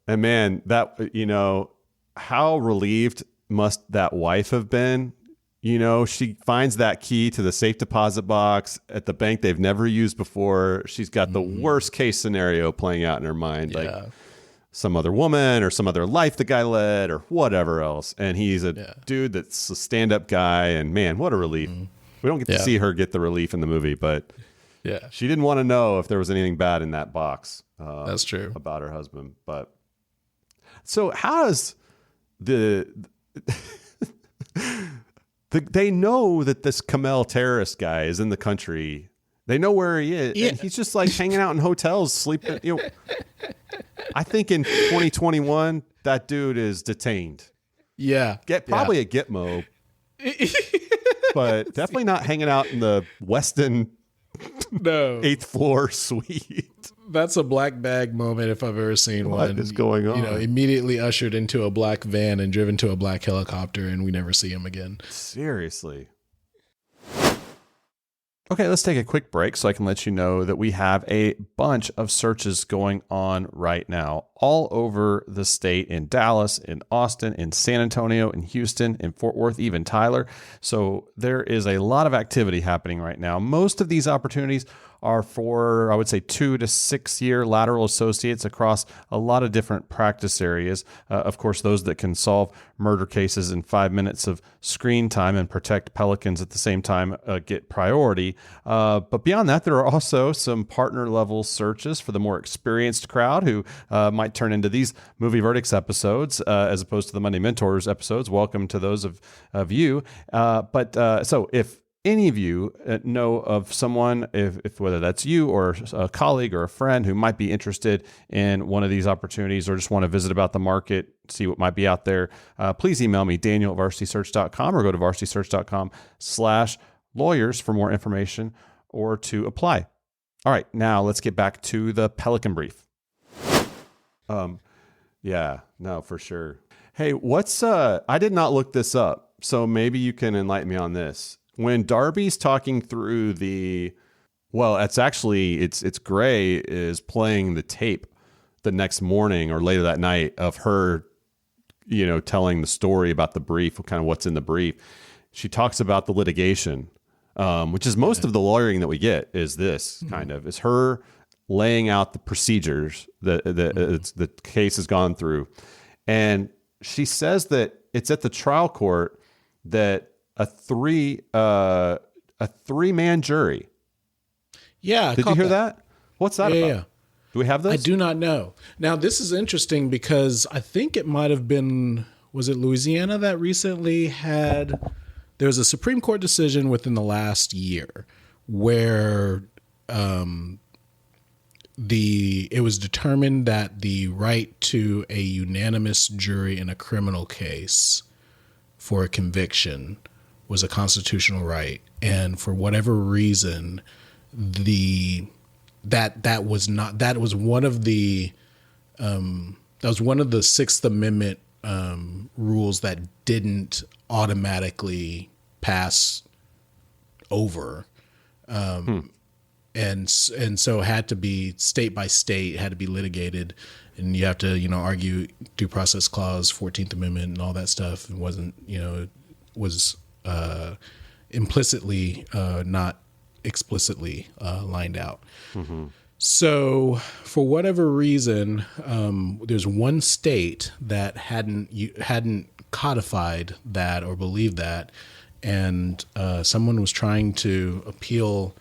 And man, that, how relieved must that wife have been? She finds that key to the safe deposit box at the bank they've never used before. She's got the worst case scenario playing out in her mind. Yeah. Like some other woman or some other life the guy led or whatever else. And he's a dude that's a stand-up guy. And man, what a relief. We don't get to see her get the relief in the movie, but she didn't want to know if there was anything bad in that box. That's true. About her husband. But so how does they know that this Kamel terrorist guy is in the country. They know where he is. Yeah. And he's just like hanging out in hotels, sleeping. I think in 2021, that dude is detained. Yeah. Probably a Gitmo. But definitely not hanging out in the Westin 8th floor suite. That's a black bag moment if I've ever seen one. What is going on? Immediately ushered into a black van and driven to a black helicopter, and we never see him again. Seriously. Okay, let's take a quick break so I can let you know that we have a bunch of searches going on right now all over the state, in Dallas, in Austin, in San Antonio, in Houston, in Fort Worth, even Tyler. So there is a lot of activity happening right now. Most of these opportunities are for, I would say, 2 to 6 year lateral associates across a lot of different practice areas. Of course, those that can solve murder cases in 5 minutes of screen time and protect pelicans at the same time get priority. But beyond that, there are also some partner level searches for the more experienced crowd who might turn into these Movie Verdicts episodes as opposed to the Monday Mentors episodes. Welcome to those of you. So if any of you know of someone, if whether that's you or a colleague or a friend who might be interested in one of these opportunities or just want to visit about the market, see what might be out there, please email me, daniel@varsitysearch.com, or go to varsitysearch.com/lawyers for more information or to apply. All right, now let's get back to the Pelican brief. Yeah, no, for sure. Hey, I did not look this up, so maybe you can enlighten me on this. When Darby's talking through it's Gray is playing the tape the next morning or later that night of her, telling the story about the brief, kind of what's in the brief. She talks about the litigation, which is most of the lawyering that we get is this kind of, is her laying out the procedures that the case has gone through. And she says that it's at the trial court that a 3-man jury. Yeah. Did you hear that? What's that about? Yeah. Do we have this? I do not know. Now, this is interesting because I think it might have been, was it Louisiana that recently there was a Supreme Court decision within the last year where it was determined that the right to a unanimous jury in a criminal case for a conviction was a constitutional right, and for whatever reason, that was one of the Sixth Amendment rules that didn't automatically pass over, and so it had to be state by state, had to be litigated, and you have to argue due process clause, 14th Amendment, and all that stuff. It wasn't was implicitly, not explicitly lined out. Mm-hmm. So for whatever reason, there's one state that hadn't codified that or believed that, and someone was trying to appeal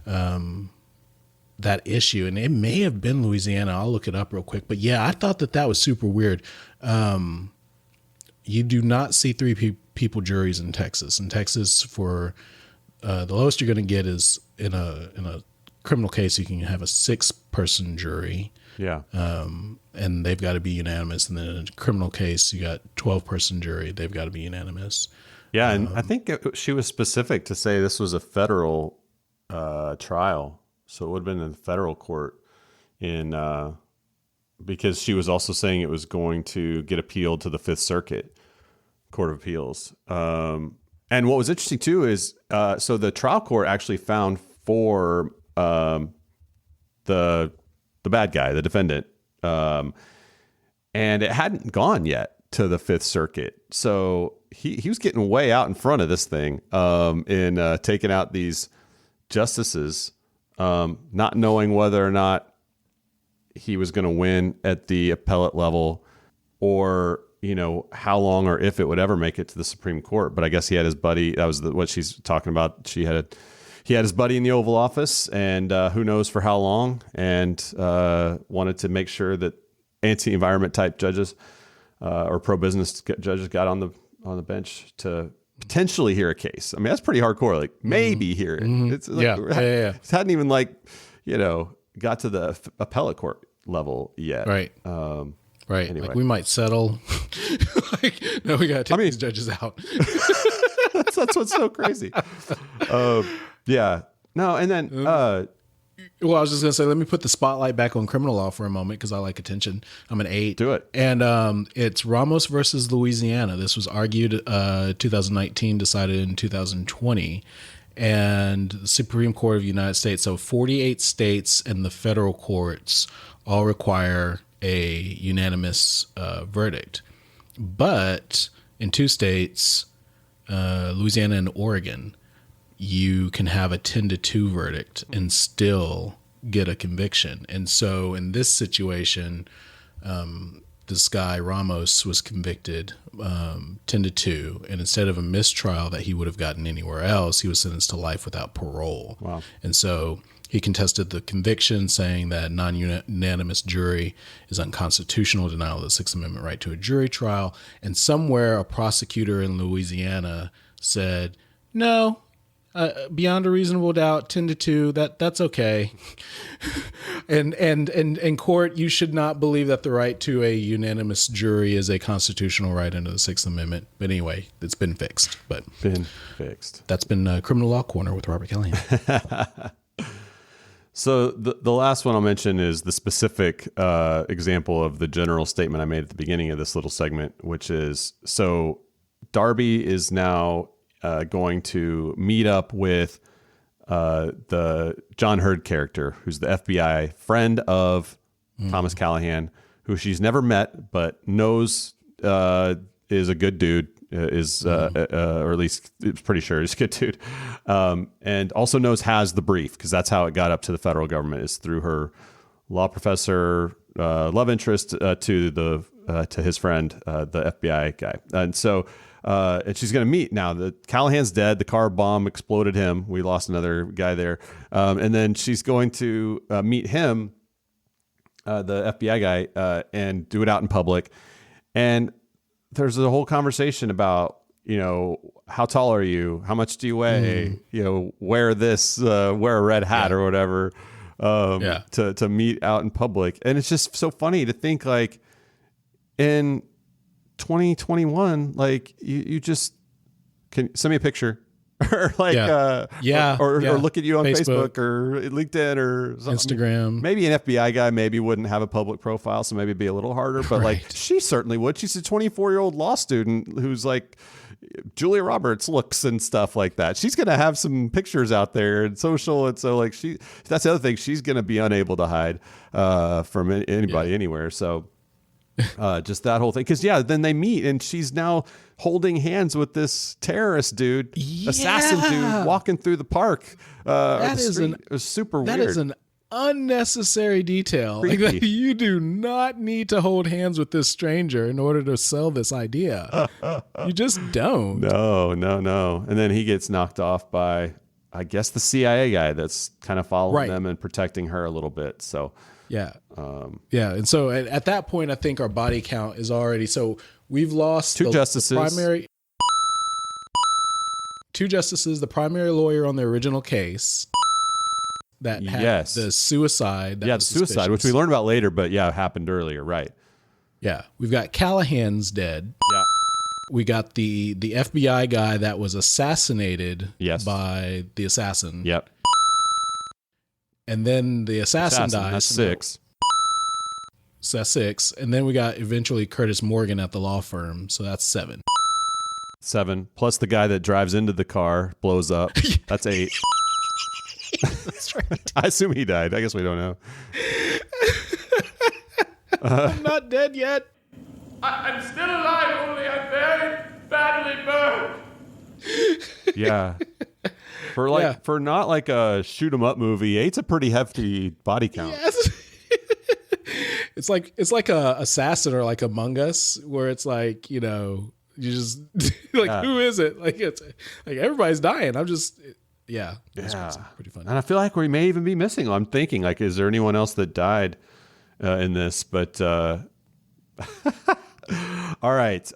that issue, and it may have been Louisiana. I'll look it up real quick. But yeah, I thought that was super weird. You do not see three people juries in Texas. In Texas, for the lowest you're going to get is in a criminal case, you can have a 6-person jury. Yeah. And they've got to be unanimous. And then in a criminal case, you got 12-person jury. They've got to be unanimous. Yeah. And I think she was specific to say this was a federal trial. So it would have been in the federal court because she was also saying it was going to get appealed to the Fifth Circuit Court of Appeals. And what was interesting too is, so the trial court actually found for the bad guy, the defendant, and it hadn't gone yet to the Fifth Circuit. So he was getting way out in front of this thing in taking out these justices, not knowing whether or not he was going to win at the appellate level, or how long or if it would ever make it to the Supreme Court. But I guess he had his buddy. That was what she's talking about. He had his buddy in the Oval Office, and who knows for how long, and wanted to make sure that anti-environment type judges or pro-business judges got on the bench to potentially hear a case. I mean, that's pretty hardcore. Like maybe hear it. It's like, it hadn't even got to the appellate court level yet. Right. Right. Anyway. Like we might settle. No, we got to take these judges out. that's what's so crazy. Yeah. No, and then well, I was just going to say, let me put the spotlight back on criminal law for a moment because I like attention. I'm an 8. Do it. And it's Ramos versus Louisiana. This was argued 2019, decided in 2020. And the Supreme Court of the United States, so 48 states and the federal courts all require a unanimous verdict. But in 2 states, Louisiana and Oregon, you can have a 10-2 verdict and still get a conviction. And so in this situation, this guy Ramos was convicted 10-2, and instead of a mistrial that he would have gotten anywhere else, he was sentenced to life without parole. Wow. And so he contested the conviction, saying that non-unanimous jury is unconstitutional, denial of the Sixth Amendment right to a jury trial. And somewhere a prosecutor in Louisiana said, no, beyond a reasonable doubt, 10-2, that's okay. and in court, you should not believe that the right to a unanimous jury is a constitutional right under the Sixth Amendment. But anyway, it's been fixed. That's been Criminal Law Corner with Robert Callahan. So the last one I'll mention is the specific example of the general statement I made at the beginning of this little segment, which is, so Darby is now going to meet up with the John Hurd character, who's the FBI friend of Thomas Callahan, who she's never met but knows is a good dude, or at least it's pretty sure he's a good dude, and also knows has the brief, because that's how it got up to the federal government, is through her law professor love interest to his friend, the FBI guy. And so and she's going to meet now. The Callahan's dead. The car bomb exploded him. We lost another guy there. And then she's going to meet him, the FBI guy, and do it out in public. And there's a whole conversation about, how tall are you? How much do you weigh? Wear this, wear a red hat or whatever, to meet out in public. And it's just so funny to think, like, in 2021, like you just can send me a picture or like or look at you on Facebook or LinkedIn or something. Instagram. Maybe an FBI guy maybe wouldn't have a public profile, so maybe it'd be a little harder, but like she certainly would. She's a 24-year-old law student who's like Julia Roberts looks and stuff like that. She's going to have some pictures out there and social. And so like that's the other thing, she's going to be unable to hide from anybody anywhere. So just that whole thing. Because then they meet and she's now holding hands with this terrorist dude, assassin dude, walking through the park. It was super weird. That is an unnecessary detail. Like, you do not need to hold hands with this stranger in order to sell this idea. You just don't. No. And then he gets knocked off by, I guess, the CIA guy that's kind of following them and protecting her a little bit. So and so at that point, I think our body count is already, so we've lost two justices. two justices, the primary lawyer on the original case that had the suicide. The suicide, which we learned about later, but happened earlier, right? Yeah. We've got Callahan's dead. Yeah. We got the FBI guy that was assassinated by the assassin. Yep. And then the assassin dies. That's 6. So that's 6. And then we got eventually Curtis Morgan at the law firm. So that's 7. 7. Plus the guy that drives into the car blows up. That's 8. That's right. I assume he died. I guess we don't know. I'm not dead yet. I'm still alive, only I'm very badly burned. Yeah. For not like a shoot 'em up movie, 8's a pretty hefty body count. Yes. It's like a Assassin or like Among Us, where it's like, you know, you just like, who is it? Like, it's like everybody's dying. I'm just, it's pretty fun. And I feel like we may even be missing. I'm thinking, like, is there anyone else that died in this? But all right.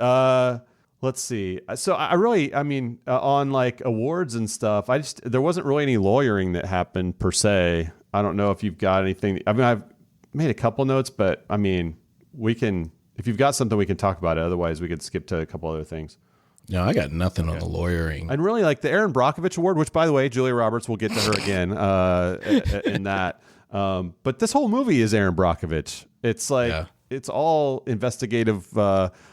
Let's see. So on like awards and stuff, there wasn't really any lawyering that happened per se. I don't know if you've got anything. I mean, I've made a couple notes, but I mean, if you've got something, we can talk about it. Otherwise, we could skip to a couple other things. No, I got nothing on the lawyering. And really like the Erin Brockovich Award, which, by the way, Julia Roberts, will get to her again in that. But this whole movie is Erin Brockovich. It's like, it's all investigative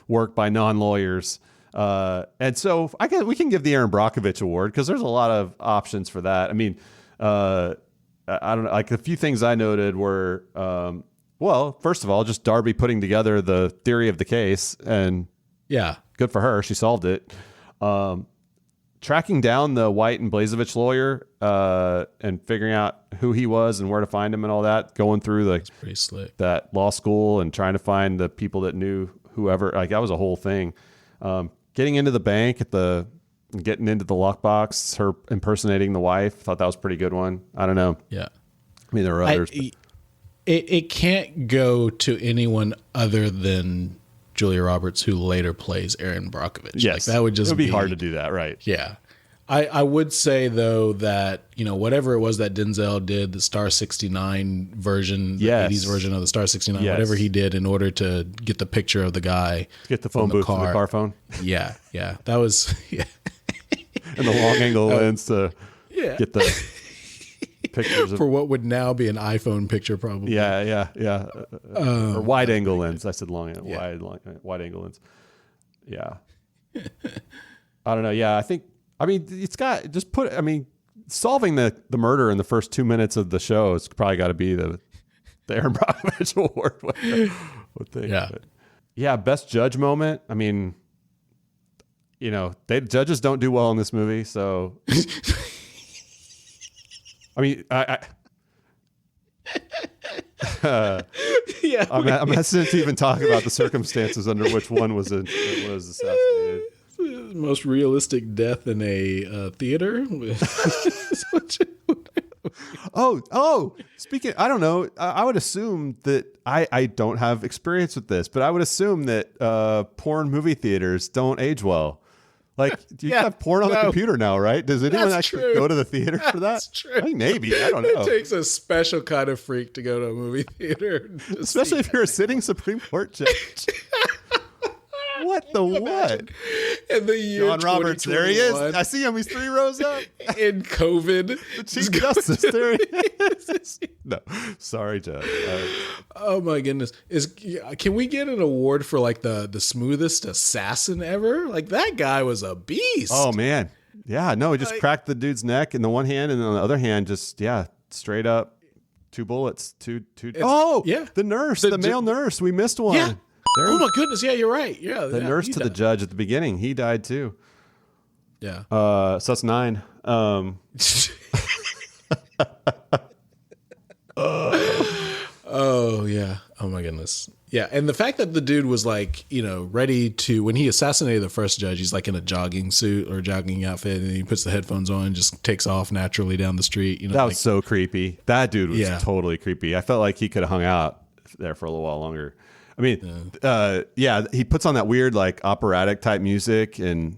work by non-lawyers. And so I guess we can give the Erin Brockovich Award because there's a lot of options for that. I mean, I don't know, like a few things I noted were, well, first of all, just Darby putting together the theory of the case, and good for her. She solved it. Tracking down the White and Blazevich lawyer and figuring out who he was and where to find him and all that, going through pretty slick. That law school and trying to find the people that knew whoever, like that was a whole thing. Getting into the bank getting into the lockbox, her impersonating the wife. Thought that was a pretty good one. I don't know. Yeah. I mean, there are others. It can't go to anyone other than Julia Roberts, who later plays Erin Brockovich. Yes. Like, that would just it would be hard to do that, right? Yeah. I would say, though, that, you know, whatever it was that Denzel did, the Star 69 version, the 80s version of the Star 69, whatever he did in order to get the picture of the guy. Get the phone booth from the car phone. Yeah. That was, And the long angle lens to get the pictures for what would now be an iPhone picture, probably. Yeah. Or wide angle lens. I said wide angle lens. Yeah. I don't know. Yeah, it's got solving the murder in the first 2 minutes of the show has probably got to be the Erin Brockovich Award. Best judge moment. I mean, you know, judges don't do well in this movie, so I mean, I'm hesitant to even talk about the circumstances under which one was assassinated. Most realistic death in a theater. Speaking, I don't know. I would assume that I don't have experience with this, but I would assume that porn movie theaters don't age well. Like, you have porn on the computer now, right? Does anyone actually go to the theater for that? That's true. I think maybe. I don't know. It takes a special kind of freak to go to a movie theater. Especially if you're a sitting Supreme Court judge. What the what? In the year John Roberts, there he is. I see him. He's 3 rows up. In COVID. The Chief Justice, there he is. No, sorry, Judge. Oh my goodness. Can we get an award for like the smoothest assassin ever? Like, that guy was a beast. Oh man. Yeah, no, he just cracked the dude's neck in the one hand, and on the other hand, just straight up 2 bullets. The nurse, the male nurse. We missed one. Yeah. Oh my goodness! Yeah, you're right. Yeah, the nurse to the judge at the beginning, he died too. Yeah. So that's 9. Oh yeah. Oh my goodness. Yeah, and the fact that the dude was like, you know, ready to, when he assassinated the first judge, he's like in a jogging suit or jogging outfit, and he puts the headphones on and just takes off naturally down the street. You know, that was so creepy. That dude was totally creepy. I felt like he could have hung out there for a little while longer. I mean, he puts on that weird like operatic type music, and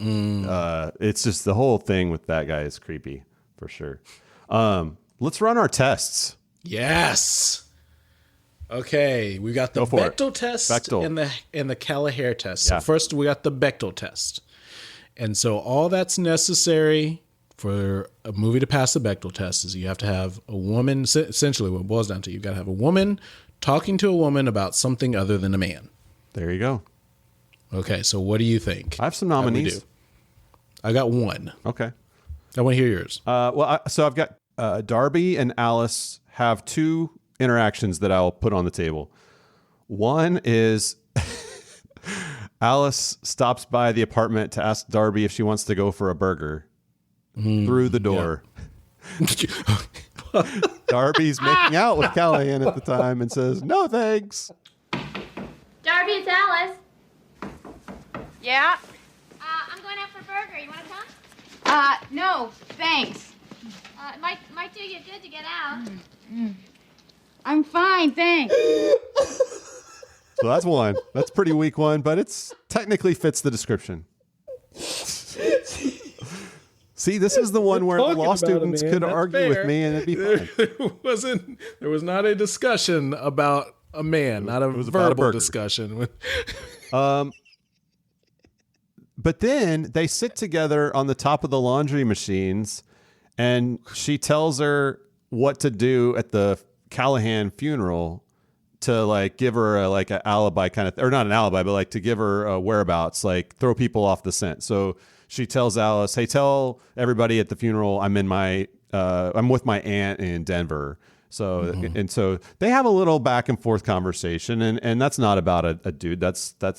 it's just the whole thing with that guy is creepy for sure. Let's run our tests. Yes. Okay, we got the Bechdel test and the Callagher test. So first we got the Bechdel test. And so all that's necessary for a movie to pass the Bechdel test is you have to have a woman, essentially what it boils down to, you've got to have a woman talking to a woman about something other than a man. There you go. Okay, so what do you think? I have some nominees. I got one. Okay. I want to hear yours. So I've got Darby and Alice have two interactions that I'll put on the table. One is Alice stops by the apartment to ask Darby if she wants to go for a burger through the door. Yeah. Darby's making out with Callahan at the time and says, "No, thanks." Darby, it's Alice. Yeah? I'm going out for a burger. You want to come? No, thanks. It might do you good to get out. I'm fine, thanks. So that's one. That's a pretty weak one, but it's technically fits the description. See, this is the one where the law students could argue with me and it'd be fine. There was not a discussion about a man, not a verbal discussion. But then they sit together on the top of the laundry machines and she tells her what to do at the Callahan funeral to like give her an alibi kind of, or not an alibi, but like to give her whereabouts, like throw people off the scent. So she tells Alice, "Hey, tell everybody at the funeral I'm with my aunt in Denver." So and so they have a little back and forth conversation, and that's not about a dude. That's a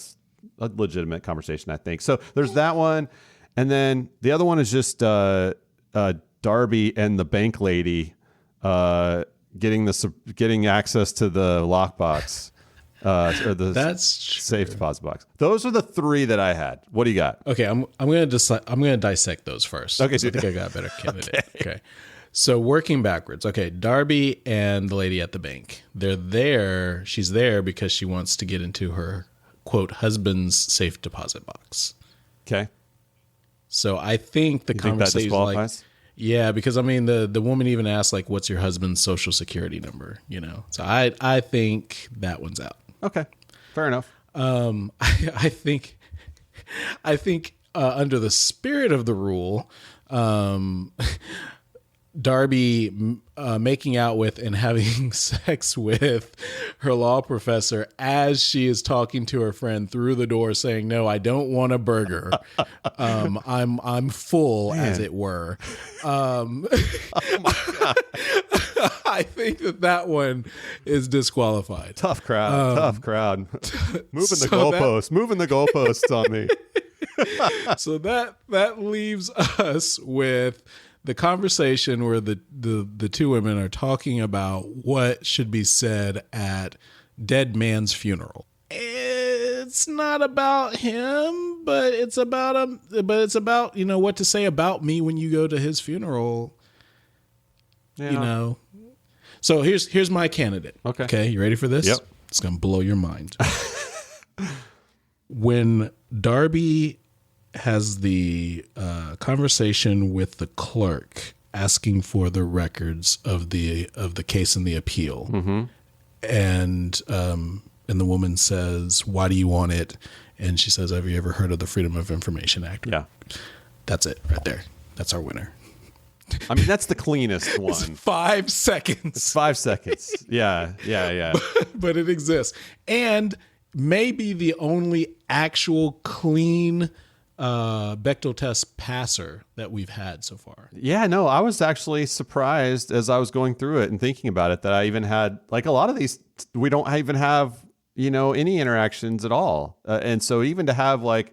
legitimate conversation, I think. So there's that one, and then the other one is just Darby and the bank lady getting access to the lockbox. Or the safe deposit box. Those are the three that I had. What do you got? Okay, I'm gonna dissect those first. Okay, I think I got a better candidate. Okay. So working backwards. Okay, Darby and the lady at the bank. They're there. She's there because she wants to get into her quote husband's safe deposit box. Okay. So I think the conversation disqualifies? Yeah, because I mean the woman even asked like, "What's your husband's social security number?" You know, so I think that one's out. Okay, fair enough. I think under the spirit of the rule, Darby making out with and having sex with her law professor as she is talking to her friend through the door saying, "No, I don't want a burger. I'm full," as it were. I think that one is disqualified. Tough crowd. Moving the goalposts on me. So that leaves us with the conversation where the two women are talking about what should be said at dead man's funeral. It's not about him, but it's about what to say about me when you go to his funeral. Yeah. You know. So here's my candidate. Okay, you ready for this? Yep. It's gonna blow your mind. When Darby has the conversation with the clerk asking for the records of the case and the appeal, and the woman says, "Why do you want it?" And she says, "Have you ever heard of the Freedom of Information Act?" Yeah, that's it right there. That's our winner. I mean, that's the cleanest one. It's 5 seconds. It's 5 seconds. Yeah. But it exists, and maybe the only actual clean Bechdel test passer that we've had so far. Yeah, no, I was actually surprised as I was going through it and thinking about it that I even had, like, a lot of these, we don't even have, any interactions at all. And so even to have I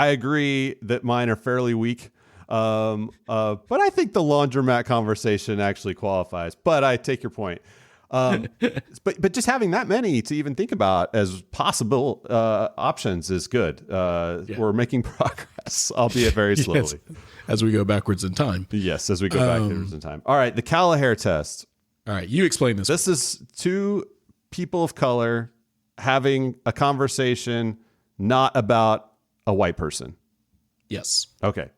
agree that mine are fairly weak. But I think the laundromat conversation actually qualifies, but I take your point. But just having that many to even think about as possible options is good. We're making progress, albeit very slowly. Yes, as we go backwards in time. Yes, as we go backwards in time. All right, the Callagher test. All right, you explain this. This is two people of color having a conversation not about a white person. Yes. Okay.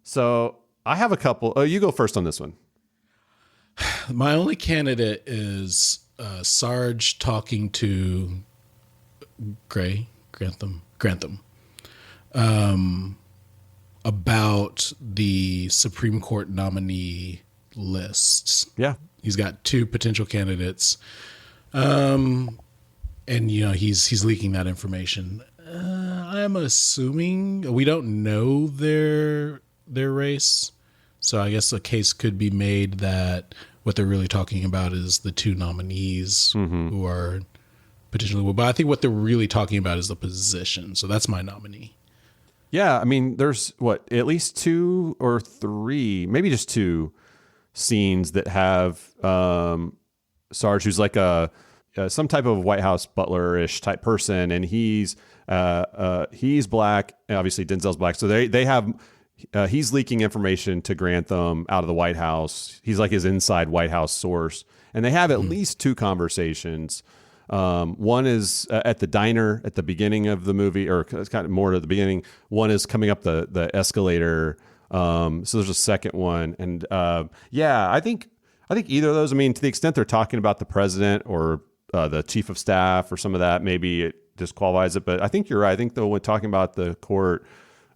So I have a couple. Oh, you go first on this one. My only candidate is Sarge talking to Grantham, about the Supreme Court nominee lists. Yeah. He's got 2 potential candidates. And he's leaking that information. I'm assuming we don't know their race. So I guess a case could be made that what they're really talking about is the 2 nominees who are potentially, but I think what they're really talking about is the position. So that's my nominee. Yeah. I mean, there's at least 2 or 3, maybe just 2 scenes that have Sarge, who's like some type of White House butler-ish type person, and he's black. Obviously, Denzel's black, so they have. He's leaking information to Grantham out of the White House. He's like his inside White House source, and they have at least 2 conversations. One is at the diner at the beginning of the movie, or it's kind of more at the beginning. One is coming up the escalator. So there's a second one, and I think either of those. I mean, to the extent they're talking about the president or the chief of staff or some of that, maybe it disqualifies it. But I think you're right. I think though, when talking about the court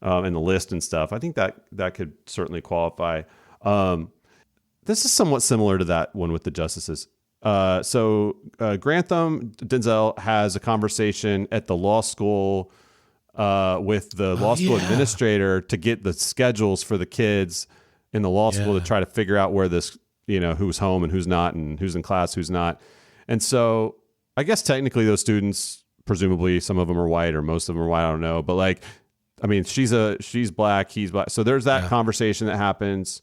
and the list and stuff, I think that could certainly qualify. This is somewhat similar to that one with the justices. So Grantham, Denzel has a conversation at the law school with the law school administrator to get the schedules for the kids in the law school to try to figure out where this, who's home and who's not, and who's in class, who's not. And so I guess technically those students, presumably some of them are white or most of them are white. I don't know. But she's black, he's black. So there's that conversation that happens.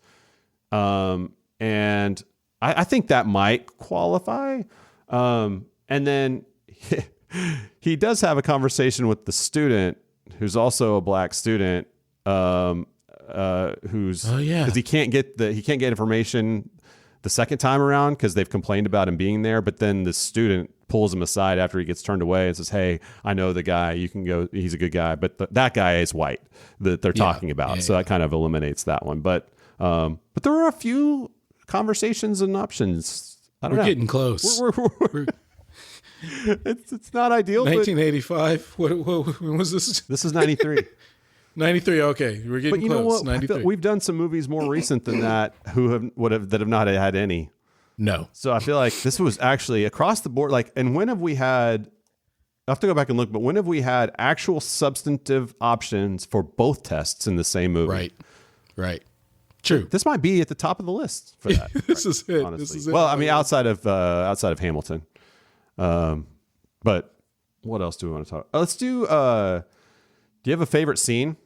And I think that might qualify. And then he does have a conversation with the student who's also a black student, because he can't get information the second time around because they've complained about him being there. But then the student pulls him aside after he gets turned away and says, "Hey, I know the guy. You can go. He's a good guy." But that guy is white that they're talking about. So that kind of eliminates that one. But there are a few conversations and options. We're getting close. It's not ideal. 1985. When was this? This is 93. 93. Okay, we're getting close. But you know what? 93. We've done some movies more recent than that that have not had any. No. So I feel like this was actually across the board. And when have we had? I have to go back and look. But when have we had actual substantive options for both tests in the same movie? Right. True. This might be at the top of the list for that. This is it. Honestly. This is it. Well, I mean, outside of Hamilton. But what else do we want to talk? Let's do. Do you have a favorite scene?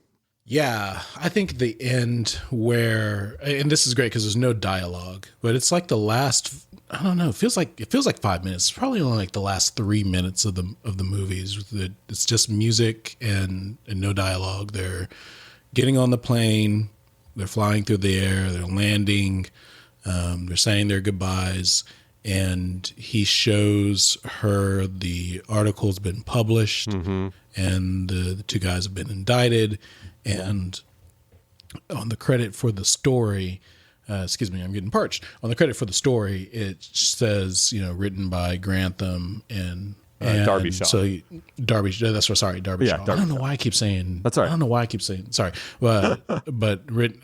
Yeah, I think the end where, and this is great because there's no dialogue, but it's like the last. I don't know. It feels like 5 minutes. It's probably only like the last 3 minutes of the movies. It's just music and no dialogue. They're getting on the plane. They're flying through the air. They're landing. They're saying their goodbyes. And he shows her the article's been published, and the 2 guys have been indicted. And on the credit for the story, excuse me, I'm getting parched. On the credit for the story, it says, written by Grantham and Darby Shaw. So Darby Shaw. I don't know why I keep saying. That's all right. I don't know why I keep saying. Sorry, but written.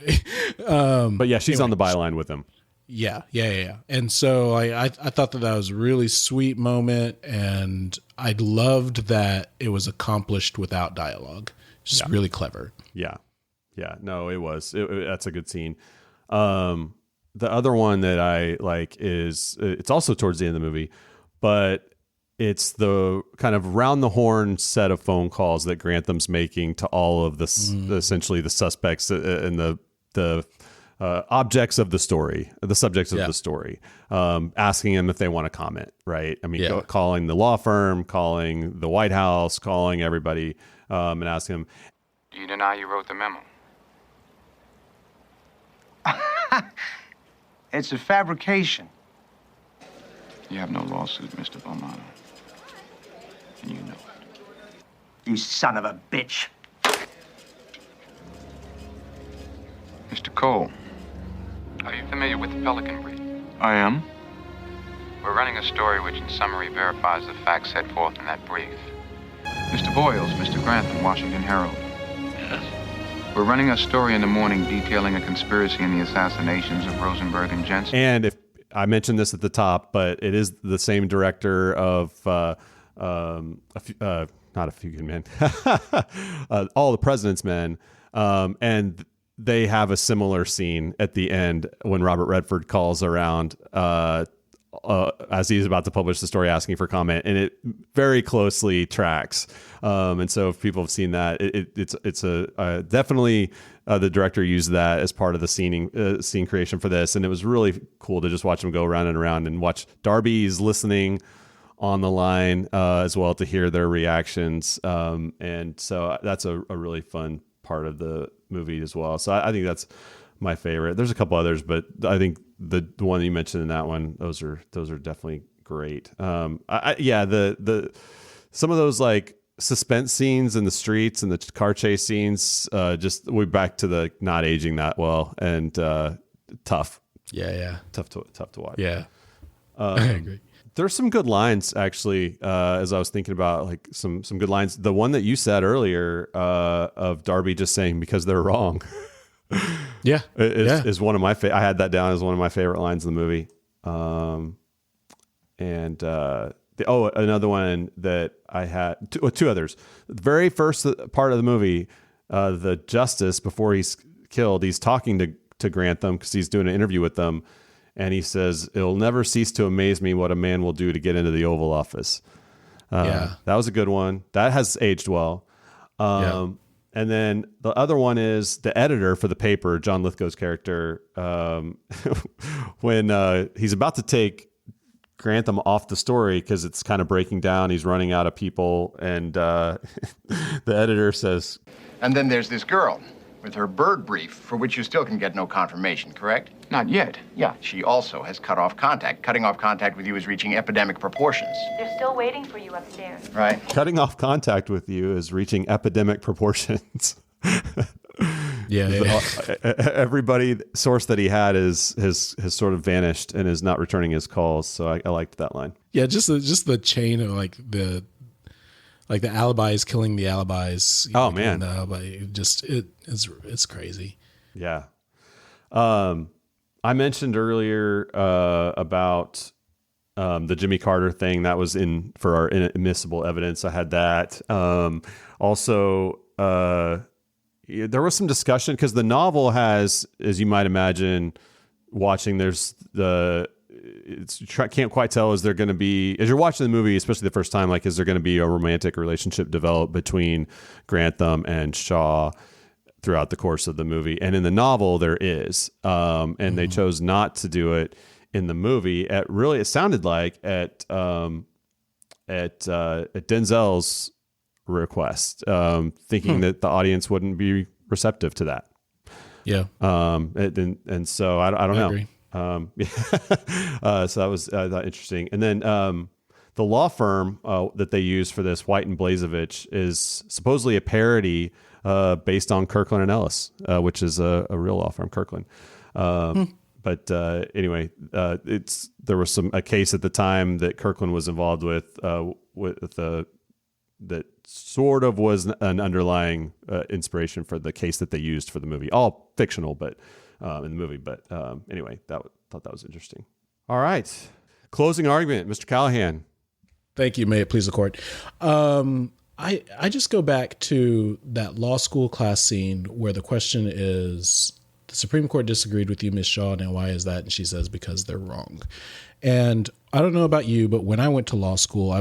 But yeah, she's on the byline with him. Yeah. And so I thought that was a really sweet moment, and I loved that it was accomplished without dialogue. Just really clever. Yeah. No, it was. That's a good scene. The other one that I like is it's also towards the end of the movie, but it's the kind of round the horn set of phone calls that Grantham's making to all of essentially the suspects and the objects of the story, the subjects of the story, asking them if they want to comment, right? I mean, calling the law firm, calling the White House, calling everybody, and asking them. Do you deny you wrote the memo? It's a fabrication. You have no lawsuit, Mr. Bomano. And You son of a bitch. Mr. Cole, are you familiar with the Pelican brief? I am. We're running a story which in summary verifies the facts set forth in that brief. Mr. Boyles, Mr. Grantham, Washington Herald. Yes? We're running a story in the morning detailing a conspiracy in the assassinations of Rosenberg and Jensen. And if I mentioned this at the top, but it is the same director of not A Few Good Men, All the President's Men, and they have a similar scene at the end when Robert Redford calls around as he's about to publish the story, asking for comment, and it very closely tracks. And so, if people have seen that, it's a definitely the director used that as part of the scene creation for this, and it was really cool to just watch him go around and around and watch Darby's listening on the line as well to hear their reactions. And so that's a really fun part of the movie as well. So I think that's my favorite. There's a couple others, but I think the one you mentioned in that one, those are definitely great. The some of those like suspense scenes in the streets and the car chase scenes, just we're back to the not aging that well and tough. Yeah. Tough to watch. Yeah. I agree. There's some good lines actually. As I was thinking about like some good lines, the one that you said earlier of Darby just saying because they're wrong. is one of my I had that down as one of my favorite lines in the movie. Another one that I had two others. The very first part of the movie, the justice before he's killed, he's talking to Grantham because he's doing an interview with them. And he says, "It'll never cease to amaze me what a man will do to get into the Oval Office." That was a good one. That has aged well. And then the other one is the editor for the paper, John Lithgow's character, when he's about to take Grantham off the story because it's kind of breaking down. He's running out of people. And the editor says... And then there's this girl with her bird brief, for which you still can get no confirmation, correct? Not yet. Yeah, she also has cut off contact. Cutting off contact with you is reaching epidemic proportions. They're still waiting for you upstairs. Right. Cutting off contact with you is reaching epidemic proportions. Everybody source that he had has sort of vanished and is not returning his calls. So I liked that line. Yeah, just the chain of like the alibis killing the alibis. Man, it's crazy. Yeah. I mentioned earlier about the Jimmy Carter thing that was in for our inadmissible evidence. I had that. Also, there was some discussion because the novel has, as you might imagine, watching. Can't quite tell, is there going to be, as you're watching the movie, especially the first time, like, is there going to be a romantic relationship develop between Grantham and Shaw throughout the course of the movie? And in the novel, there is, and they chose not to do it in the movie. It sounded like at Denzel's request, thinking that the audience wouldn't be receptive to that. Yeah. And so I don't know. Agree. So that was interesting. And then the law firm that they use for this, White and Blazevich, is supposedly a parody based on Kirkland and Ellis, which is a real law firm, Kirkland. But anyway, there was a case at the time that Kirkland was involved with that sort of was an underlying inspiration for the case that they used for the movie. All fictional, but in the movie. But anyway, thought that was interesting. All right. Closing argument, Mr. Callahan. Thank you. May it please the court. I just go back to that law school class scene where the question is, the Supreme Court disagreed with you, Ms. Shaw. Now, why is that? And she says, because they're wrong. And I don't know about you, but when I went to law school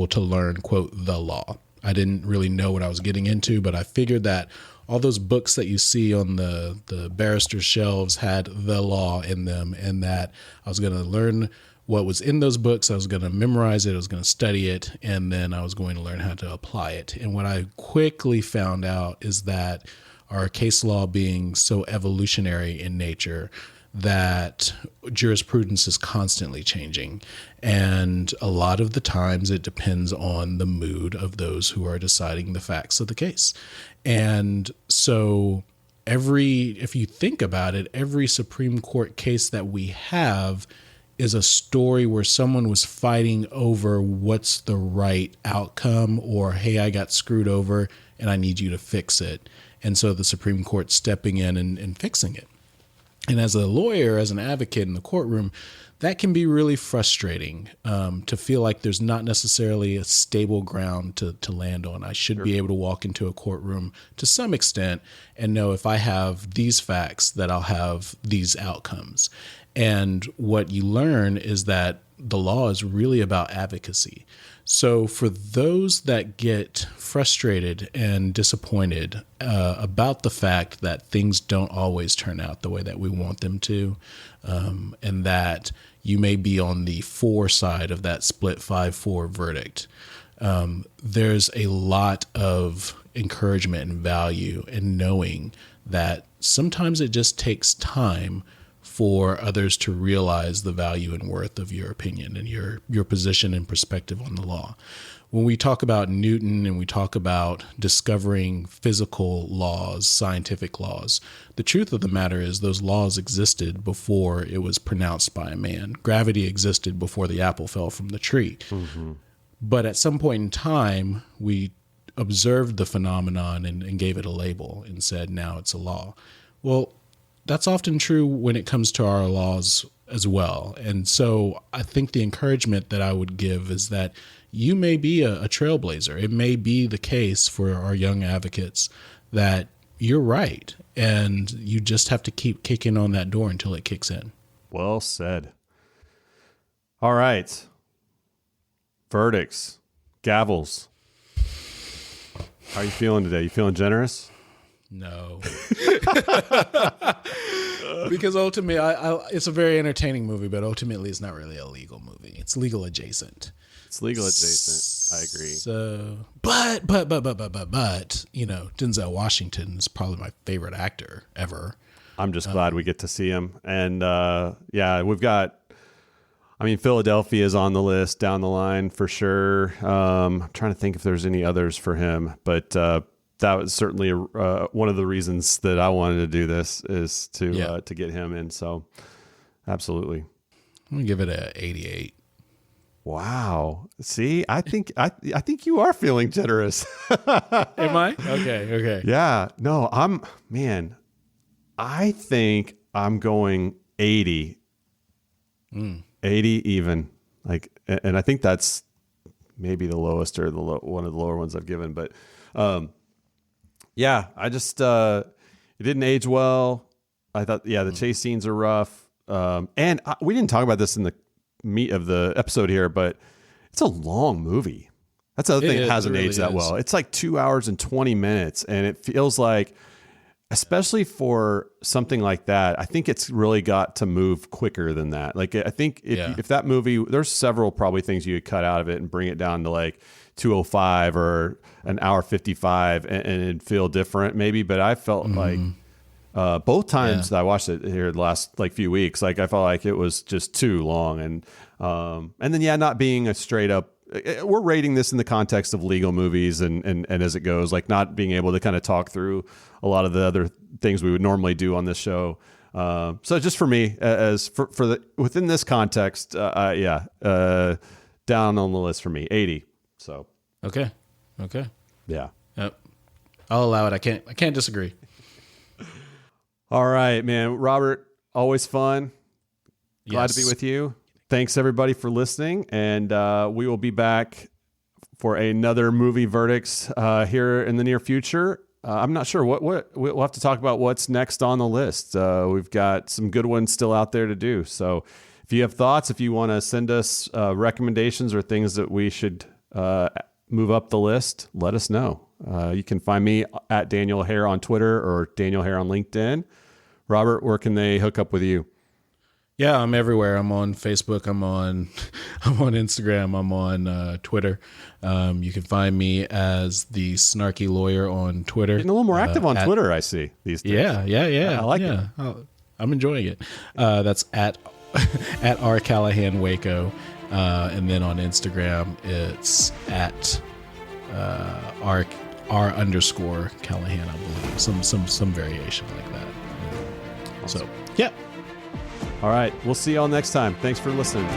to learn, quote, the law. I didn't really know what I was getting into, but I figured that all those books that you see on the barrister's shelves had the law in them, and that I was going to learn what was in those books. I was going to memorize it. I was going to study it, and then I was going to learn how to apply it. And what I quickly found out is that our case law being so evolutionary in nature, that jurisprudence is constantly changing. And a lot of the times it depends on the mood of those who are deciding the facts of the case. And so if you think about it, every Supreme Court case that we have is a story where someone was fighting over what's the right outcome, or, hey, I got screwed over and I need you to fix it. And so the Supreme Court stepping in and fixing it. And as a lawyer, as an advocate in the courtroom, that can be really frustrating, to feel like there's not necessarily a stable ground to land on. I should be able to walk into a courtroom to some extent and know if I have these facts that I'll have these outcomes. And what you learn is that the law is really about advocacy. So for those that get frustrated and disappointed about the fact that things don't always turn out the way that we want them to, and that you may be on the 4 side of that split 5-4 verdict, there's a lot of encouragement and value in knowing that sometimes it just takes time for others to realize the value and worth of your opinion and your position and perspective on the law. When we talk about Newton and we talk about discovering physical laws, scientific laws, the truth of the matter is those laws existed before it was pronounced by a man. Gravity existed before the apple fell from the tree. Mm-hmm. But at some point in time, we observed the phenomenon and gave it a label and said, now it's a law. Well, that's often true when it comes to our laws as well. And so I think the encouragement that I would give is that you may be a trailblazer. It may be the case for our young advocates that you're right, and you just have to keep kicking on that door until it kicks in. Well said. All right. Verdicts. Gavels. How are you feeling today? You feeling generous? No. Because ultimately, it's a very entertaining movie, but ultimately it's not really a legal movie. It's legal adjacent. It's legal adjacent. I agree. So, but, Denzel Washington is probably my favorite actor ever. I'm just glad we get to see him. And we've got, Philadelphia is on the list down the line for sure. I'm trying to think if there's any others for him, but that was certainly one of the reasons that I wanted to do this is to get him in. So absolutely. I'm going to give it a 88. Wow. See, I think you are feeling generous. Am I? Okay. Yeah. No, I think I'm going 80. 80 even. And I think that's maybe the lowest or one of the lower ones I've given, but I just it didn't age well. I thought the chase scenes are rough. And we didn't talk about this in the meat of the episode here, but it's a long movie. That's the other thing that hasn't aged that well. It's like 2 hours and 20 minutes, and it feels like, especially for something like that, I think it's really got to move quicker than that. Like, I think if that movie, there's several probably things you could cut out of it and bring it down to like 2:05 or an hour 55 and it'd feel different maybe. But I felt like both times that I watched it here the last few weeks, I felt like it was just too long. And then not being a straight up, we're rating this in the context of legal movies and as it goes, like not being able to kind of talk through a lot of the other things we would normally do on this show. So just for me, within this context, down on the list for me, 80. So okay, yeah, yep. I'll allow it. I can't disagree. All right, man. Robert, always fun. Glad to be with you. Thanks everybody for listening, and we will be back for another movie verdicts here in the near future. I'm not sure what we'll have to talk about what's next on the list. We've got some good ones still out there to do. So if you have thoughts, if you want to send us recommendations or things that we should move up the list, let us know. You can find me at Daniel Hare on Twitter or Daniel Hare on LinkedIn. Robert, where can they hook up with you? Yeah, I'm everywhere. I'm on Facebook. I'm on Instagram. I'm on Twitter. You can find me as the Snarky Lawyer on Twitter. Getting a little more active on Twitter, I see these days. Yeah. I like it. I'm enjoying it. That's at R Callahan Waco, and then on Instagram it's at R _ Callahan, I believe. Some variation like that. So yeah. All right. We'll see y'all next time. Thanks for listening.